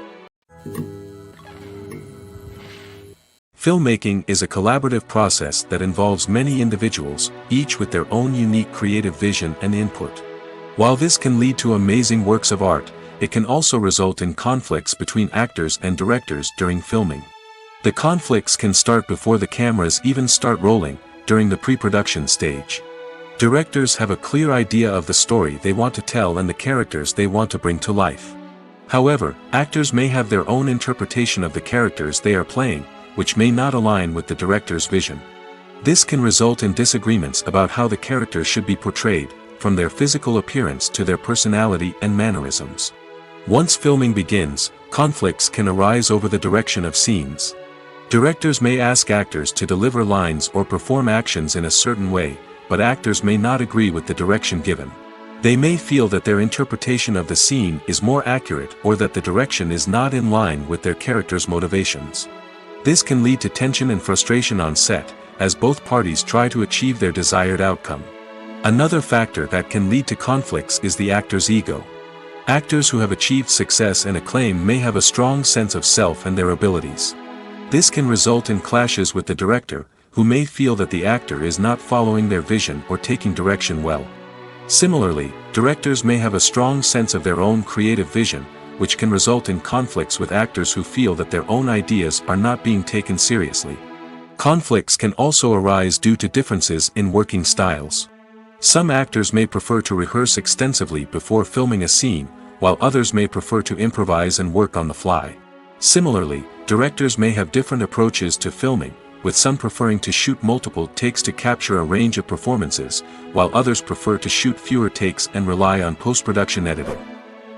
Filmmaking is a collaborative process that involves many individuals, each with their own unique creative vision and input. While this can lead to amazing works of art, it can also result in conflicts between actors and directors during filming. The conflicts can start before the cameras even start rolling, during the pre-production stage. Directors have a clear idea of the story they want to tell and the characters they want to bring to life. However, actors may have their own interpretation of the characters they are playing, which may not align with the director's vision. This can result in disagreements about how the characters should be portrayed, from their physical appearance to their personality and mannerisms. Once filming begins, conflicts can arise over the direction of scenes. Directors may ask actors to deliver lines or perform actions in a certain way, but actors may not agree with the direction given. They may feel that their interpretation of the scene is more accurate or that the direction is not in line with their character's motivations. This can lead to tension and frustration on set, as both parties try to achieve their desired outcome. Another factor that can lead to conflicts is the actor's ego. Actors who have achieved success and acclaim may have a strong sense of self and their abilities. This can result in clashes with the director, who may feel that the actor is not following their vision or taking direction well. Similarly, directors may have a strong sense of their own creative vision, which can result in conflicts with actors who feel that their own ideas are not being taken seriously. Conflicts can also arise due to differences in working styles. Some actors may prefer to rehearse extensively before filming a scene, while others may prefer to improvise and work on the fly. Similarly, directors may have different approaches to filming, with some preferring to shoot multiple takes to capture a range of performances, while others prefer to shoot fewer takes and rely on post-production editing.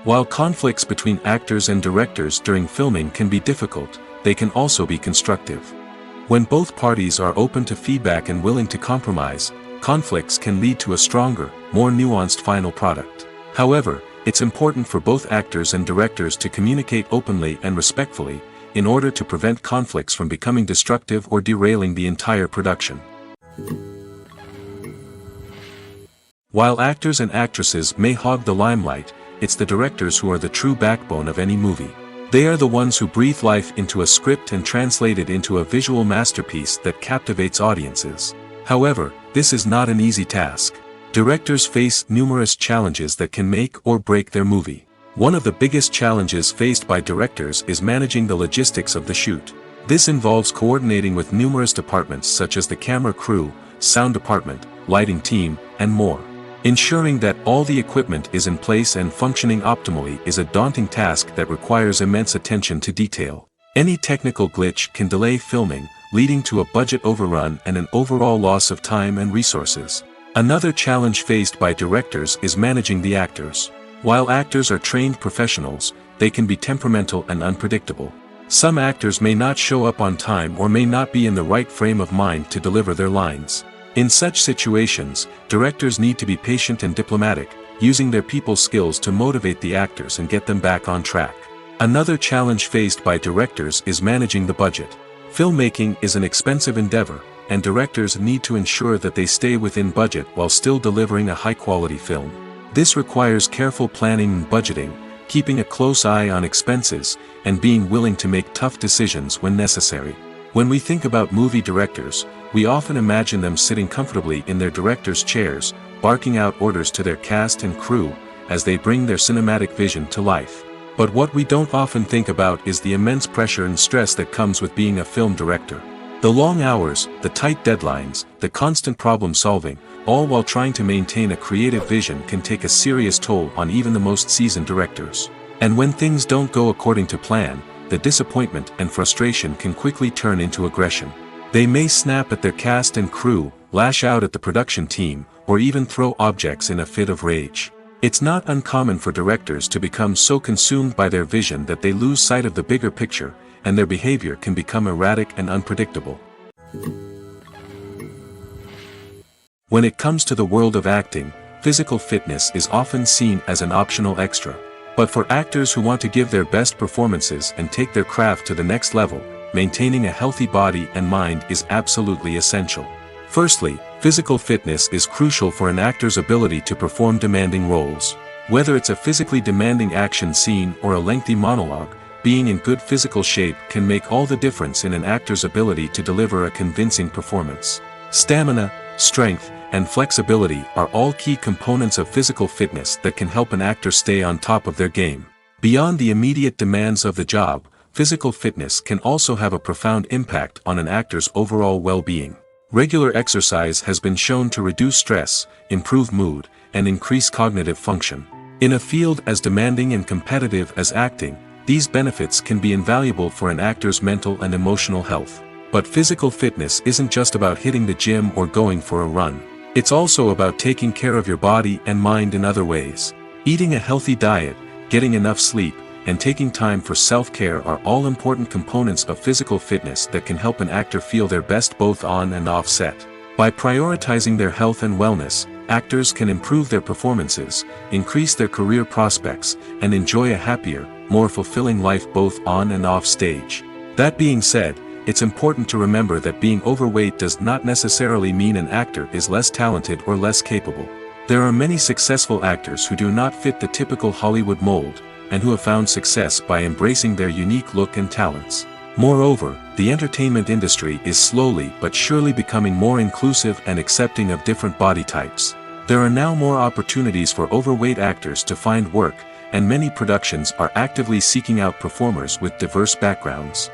While conflicts between actors and directors during filming can be difficult, they can also be constructive. When both parties are open to feedback and willing to compromise, conflicts can lead to a stronger, more nuanced final product. However, it's important for both actors and directors to communicate openly and respectfully, in order to prevent conflicts from becoming destructive or derailing the entire production. While actors and actresses may hog the limelight, it's the directors who are the true backbone of any movie. They are the ones who breathe life into a script and translate it into a visual masterpiece that captivates audiences. However, this is not an easy task. Directors face numerous challenges that can make or break their movie. One of the biggest challenges faced by directors is managing the logistics of the shoot. This involves coordinating with numerous departments such as the camera crew, sound department, lighting team, and more. Ensuring that all the equipment is in place and functioning optimally is a daunting task that requires immense attention to detail. Any technical glitch can delay filming, leading to a budget overrun and an overall loss of time and resources. Another challenge faced by directors is managing the actors. While actors are trained professionals, they can be temperamental and unpredictable. Some actors may not show up on time or may not be in the right frame of mind to deliver their lines. In such situations, directors need to be patient and diplomatic, using their people skills to motivate the actors and get them back on track. Another challenge faced by directors is managing the budget. Filmmaking is an expensive endeavor, and directors need to ensure that they stay within budget while still delivering a high-quality film. This requires careful planning and budgeting, keeping a close eye on expenses, and being willing to make tough decisions when necessary. When we think about movie directors, we often imagine them sitting comfortably in their director's chairs, barking out orders to their cast and crew, as they bring their cinematic vision to life. But what we don't often think about is the immense pressure and stress that comes with being a film director. The long hours, the tight deadlines, the constant problem solving, all while trying to maintain a creative vision can take a serious toll on even the most seasoned directors. And when things don't go according to plan, the disappointment and frustration can quickly turn into aggression. They may snap at their cast and crew, lash out at the production team, or even throw objects in a fit of rage. It's not uncommon for directors to become so consumed by their vision that they lose sight of the bigger picture, and their behavior can become erratic and unpredictable. When it comes to the world of acting, physical fitness is often seen as an optional extra. But for actors who want to give their best performances and take their craft to the next level, maintaining a healthy body and mind is absolutely essential. Firstly, physical fitness is crucial for an actor's ability to perform demanding roles. Whether it's a physically demanding action scene or a lengthy monologue, being in good physical shape can make all the difference in an actor's ability to deliver a convincing performance. Stamina, strength, and flexibility are all key components of physical fitness that can help an actor stay on top of their game. Beyond the immediate demands of the job, physical fitness can also have a profound impact on an actor's overall well-being. Regular exercise has been shown to reduce stress, improve mood, and increase cognitive function. In a field as demanding and competitive as acting, these benefits can be invaluable for an actor's mental and emotional health. But physical fitness isn't just about hitting the gym or going for a run. It's also about taking care of your body and mind in other ways. Eating a healthy diet, getting enough sleep, and taking time for self-care are all important components of physical fitness that can help an actor feel their best both on and off set. By prioritizing their health and wellness, actors can improve their performances, increase their career prospects, and enjoy a happier, more fulfilling life both on and off stage. That being said, it's important to remember that being overweight does not necessarily mean an actor is less talented or less capable. There are many successful actors who do not fit the typical Hollywood mold, and who have found success by embracing their unique look and talents. Moreover, the entertainment industry is slowly but surely becoming more inclusive and accepting of different body types. There are now more opportunities for overweight actors to find work, and many productions are actively seeking out performers with diverse backgrounds.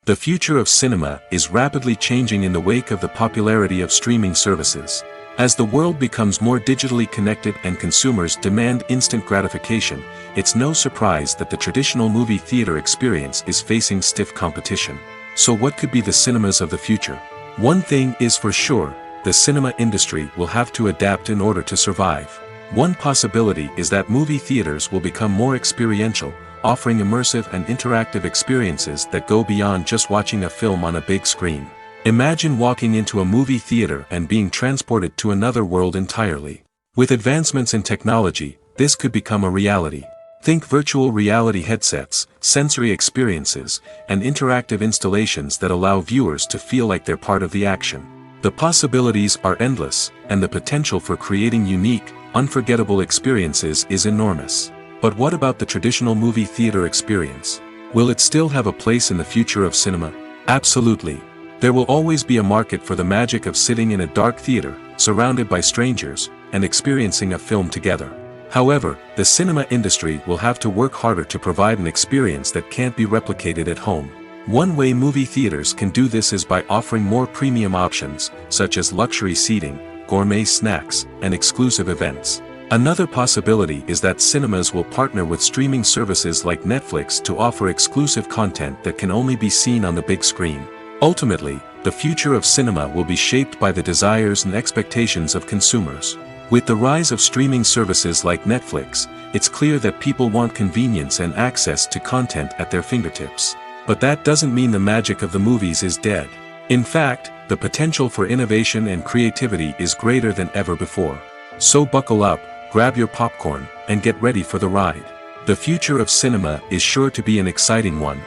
The future of cinema is rapidly changing in the wake of the popularity of streaming services. As the world becomes more digitally connected and consumers demand instant gratification, it's no surprise that the traditional movie theater experience is facing stiff competition. So what could be the cinemas of the future? One thing is for sure, the cinema industry will have to adapt in order to survive. One possibility is that movie theaters will become more experiential, offering immersive and interactive experiences that go beyond just watching a film on a big screen. Imagine walking into a movie theater and being transported to another world entirely. With advancements in technology, this could become a reality. Think virtual reality headsets, sensory experiences, and interactive installations that allow viewers to feel like they're part of the action. The possibilities are endless, and the potential for creating unique, unforgettable experiences is enormous. But what about the traditional movie theater experience? Will it still have a place in the future of cinema? Absolutely. There will always be a market for the magic of sitting in a dark theater, surrounded by strangers, and experiencing a film together. However, the cinema industry will have to work harder to provide an experience that can't be replicated at home. One way movie theaters can do this is by offering more premium options, such as luxury seating, gourmet snacks, and exclusive events. Another possibility is that cinemas will partner with streaming services like Netflix to offer exclusive content that can only be seen on the big screen. Ultimately, the future of cinema will be shaped by the desires and expectations of consumers. With the rise of streaming services like Netflix, it's clear that people want convenience and access to content at their fingertips. But that doesn't mean the magic of the movies is dead. In fact, the potential for innovation and creativity is greater than ever before. So buckle up, grab your popcorn, and get ready for the ride. The future of cinema is sure to be an exciting one.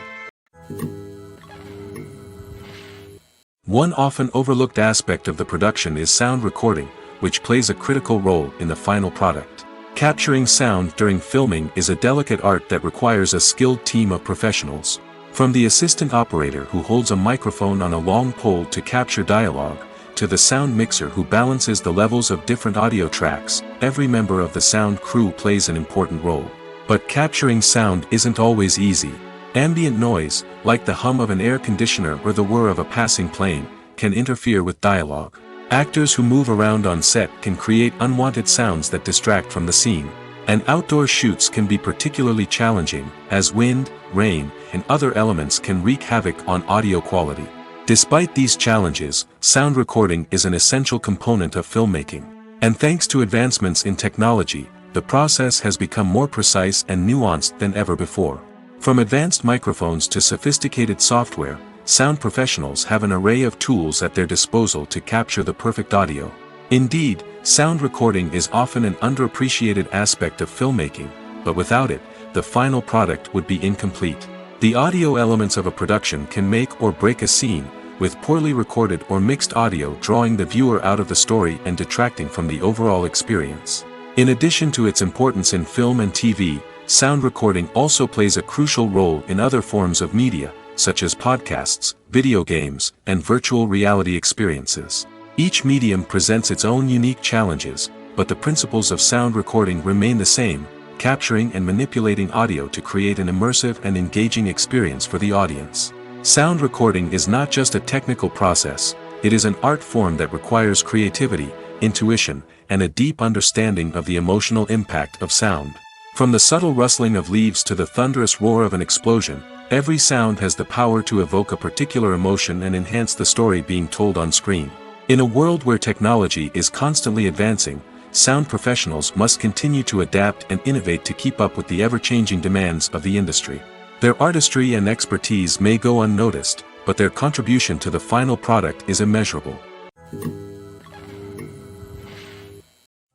One often overlooked aspect of the production is sound recording, which plays a critical role in the final product. Capturing sound during filming is a delicate art that requires a skilled team of professionals. From the assistant operator who holds a microphone on a long pole to capture dialogue, to the sound mixer who balances the levels of different audio tracks, every member of the sound crew plays an important role. But capturing sound isn't always easy. Ambient noise, like the hum of an air conditioner or the whir of a passing plane, can interfere with dialogue. Actors who move around on set can create unwanted sounds that distract from the scene. And outdoor shoots can be particularly challenging, as wind, rain, and other elements can wreak havoc on audio quality. Despite these challenges, sound recording is an essential component of filmmaking. And thanks to advancements in technology, the process has become more precise and nuanced than ever before. From advanced microphones to sophisticated software, sound professionals have an array of tools at their disposal to capture the perfect audio. Indeed, sound recording is often an underappreciated aspect of filmmaking, but without it, the final product would be incomplete. The audio elements of a production can make or break a scene, with poorly recorded or mixed audio drawing the viewer out of the story and detracting from the overall experience. In addition to its importance in film and TV, sound recording also plays a crucial role in other forms of media, such as podcasts, video games, and virtual reality experiences. Each medium presents its own unique challenges, but the principles of sound recording remain the same, capturing and manipulating audio to create an immersive and engaging experience for the audience. Sound recording is not just a technical process, it is an art form that requires creativity, intuition, and a deep understanding of the emotional impact of sound. From the subtle rustling of leaves to the thunderous roar of an explosion, every sound has the power to evoke a particular emotion and enhance the story being told on screen. In a world where technology is constantly advancing, sound professionals must continue to adapt and innovate to keep up with the ever-changing demands of the industry. Their artistry and expertise may go unnoticed, but their contribution to the final product is immeasurable.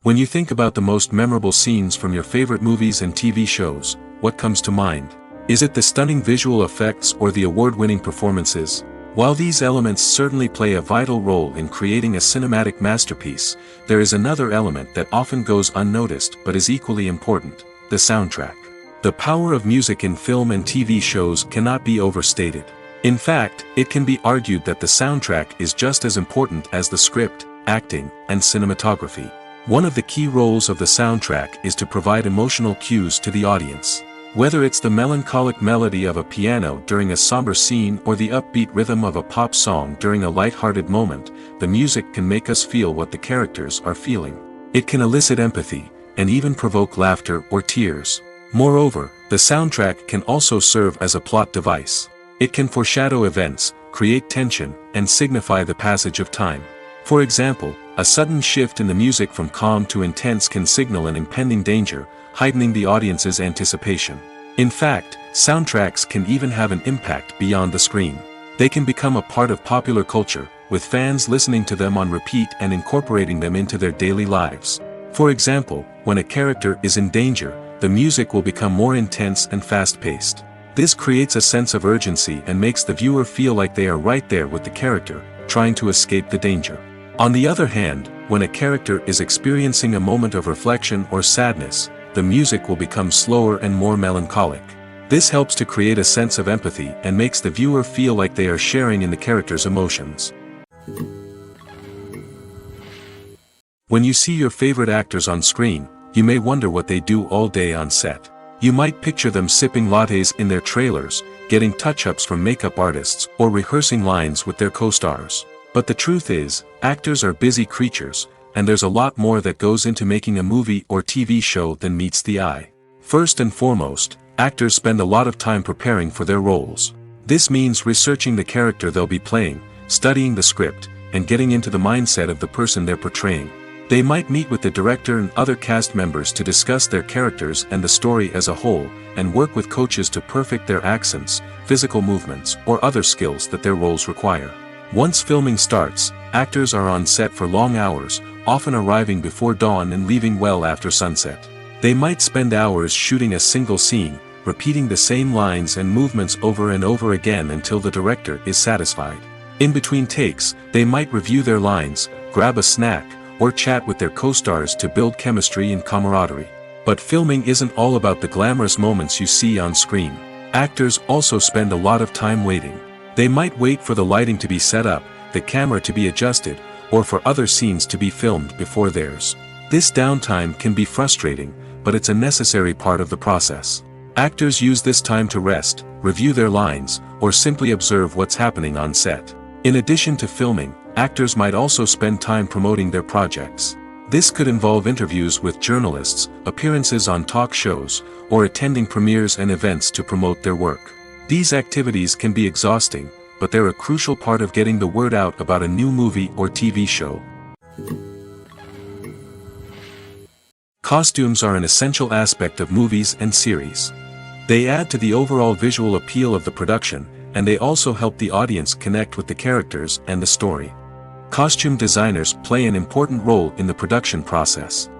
When you think about the most memorable scenes from your favorite movies and TV shows, what comes to mind? Is it the stunning visual effects or the award-winning performances? While these elements certainly play a vital role in creating a cinematic masterpiece, there is another element that often goes unnoticed but is equally important: the soundtrack. The power of music in film and TV shows cannot be overstated. In fact, it can be argued that the soundtrack is just as important as the script, acting, and cinematography. One of the key roles of the soundtrack is to provide emotional cues to the audience. Whether it's the melancholic melody of a piano during a somber scene or the upbeat rhythm of a pop song during a light-hearted moment, the music can make us feel what the characters are feeling. It can elicit empathy, and even provoke laughter or tears. Moreover, the soundtrack can also serve as a plot device. It can foreshadow events, create tension, and signify the passage of time. For example, a sudden shift in the music from calm to intense can signal an impending danger, heightening the audience's anticipation. In fact, soundtracks can even have an impact beyond the screen. They can become a part of popular culture, with fans listening to them on repeat and incorporating them into their daily lives. For example, when a character is in danger, the music will become more intense and fast-paced. This creates a sense of urgency and makes the viewer feel like they are right there with the character, trying to escape the danger. On the other hand, when a character is experiencing a moment of reflection or sadness, the music will become slower and more melancholic. This helps to create a sense of empathy and makes the viewer feel like they are sharing in the character's emotions. When you see your favorite actors on screen, you may wonder what they do all day on set. You might picture them sipping lattes in their trailers, getting touch-ups from makeup artists, or rehearsing lines with their co-stars. But the truth is, actors are busy creatures, and there's a lot more that goes into making a movie or TV show than meets the eye. First and foremost, actors spend a lot of time preparing for their roles. This means researching the character they'll be playing, studying the script, and getting into the mindset of the person they're portraying. They might meet with the director and other cast members to discuss their characters and the story as a whole, and work with coaches to perfect their accents, physical movements, or other skills that their roles require. Once filming starts, actors are on set for long hours, often arriving before dawn and leaving well after sunset. They might spend hours shooting a single scene, repeating the same lines and movements over and over again until the director is satisfied. In between takes, they might review their lines, grab a snack, or chat with their co-stars to build chemistry and camaraderie. But filming isn't all about the glamorous moments you see on screen. Actors also spend a lot of time waiting. They might wait for the lighting to be set up, the camera to be adjusted, or for other scenes to be filmed before theirs. This downtime can be frustrating, but it's a necessary part of the process. Actors use this time to rest, review their lines, or simply observe what's happening on set. In addition to filming, actors might also spend time promoting their projects. This could involve interviews with journalists, appearances on talk shows, or attending premieres and events to promote their work. These activities can be exhausting, but they're a crucial part of getting the word out about a new movie or TV show. Costumes are an essential aspect of movies and series. They add to the overall visual appeal of the production, and they also help the audience connect with the characters and the story. Costume designers play an important role in the production process.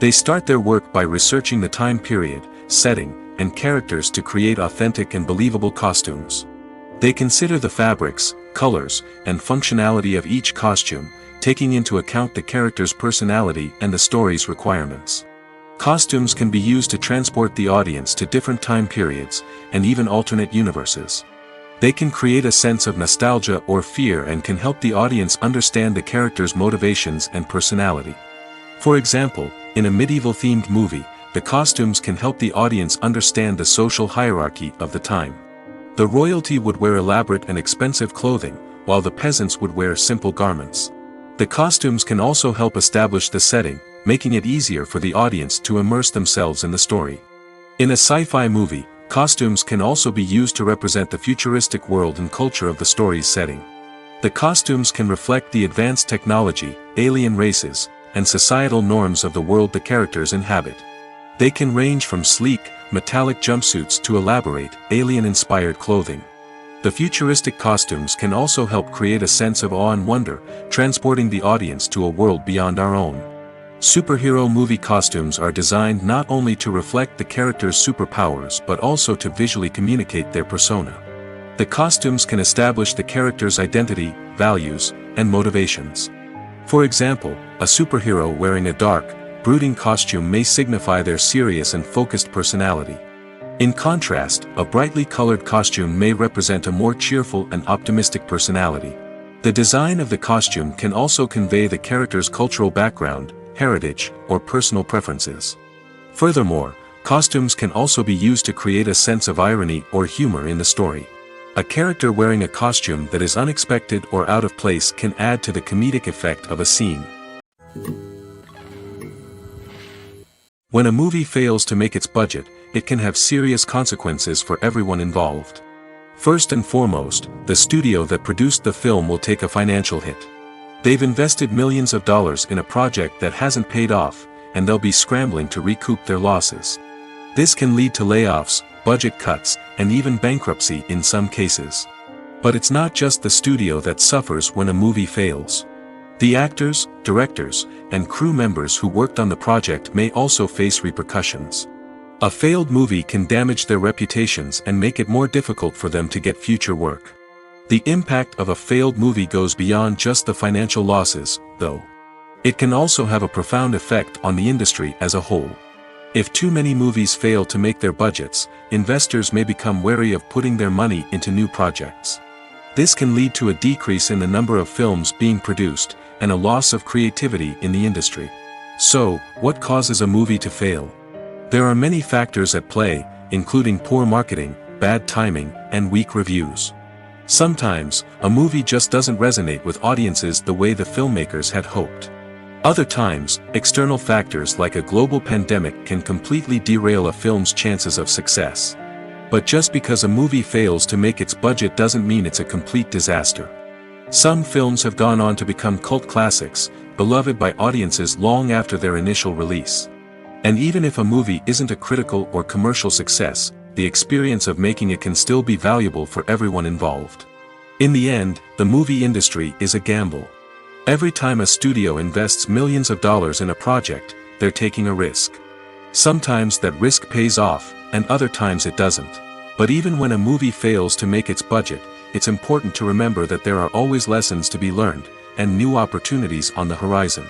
They start their work by researching the time period, setting, and characters to create authentic and believable costumes. They consider the fabrics, colors, and functionality of each costume, taking into account the character's personality and the story's requirements. Costumes can be used to transport the audience to different time periods, and even alternate universes. They can create a sense of nostalgia or fear and can help the audience understand the character's motivations and personality. For example, in a medieval-themed movie, the costumes can help the audience understand the social hierarchy of the time. The royalty would wear elaborate and expensive clothing, while the peasants would wear simple garments. The costumes can also help establish the setting, making it easier for the audience to immerse themselves in the story. In a sci-fi movie, costumes can also be used to represent the futuristic world and culture of the story's setting. The costumes can reflect the advanced technology, alien races, and societal norms of the world the characters inhabit. They can range from sleek, metallic jumpsuits to elaborate, alien-inspired clothing. The futuristic costumes can also help create a sense of awe and wonder, transporting the audience to a world beyond our own. Superhero movie costumes are designed not only to reflect the character's superpowers but also to visually communicate their persona. The costumes can establish the character's identity, values, and motivations. For example, a superhero wearing a dark, brooding costume may signify their serious and focused personality. In contrast, a brightly colored costume may represent a more cheerful and optimistic personality. The design of the costume can also convey the character's cultural background, heritage, or personal preferences. Furthermore, costumes can also be used to create a sense of irony or humor in the story. A character wearing a costume that is unexpected or out of place can add to the comedic effect of a scene. When a movie fails to make its budget, it can have serious consequences for everyone involved. First and foremost, the studio that produced the film will take a financial hit. They've invested millions of dollars in a project that hasn't paid off, and they'll be scrambling to recoup their losses. This can lead to layoffs, budget cuts, and even bankruptcy in some cases. But it's not just the studio that suffers when a movie fails. The actors, directors, and crew members who worked on the project may also face repercussions. A failed movie can damage their reputations and make it more difficult for them to get future work. The impact of a failed movie goes beyond just the financial losses, though. It can also have a profound effect on the industry as a whole. If too many movies fail to make their budgets, investors may become wary of putting their money into new projects. This can lead to a decrease in the number of films being produced, and a loss of creativity in the industry. So, what causes a movie to fail? There are many factors at play, including poor marketing, bad timing, and weak reviews. Sometimes, a movie just doesn't resonate with audiences the way the filmmakers had hoped. Other times, external factors like a global pandemic can completely derail a film's chances of success. But just because a movie fails to make its budget doesn't mean it's a complete disaster. Some films have gone on to become cult classics, beloved by audiences long after their initial release. And even if a movie isn't a critical or commercial success, the experience of making it can still be valuable for everyone involved. In the end, the movie industry is a gamble. Every time a studio invests millions of dollars in a project, they're taking a risk. Sometimes that risk pays off, and other times it doesn't. But even when a movie fails to make its budget, it's important to remember that there are always lessons to be learned, and new opportunities on the horizon.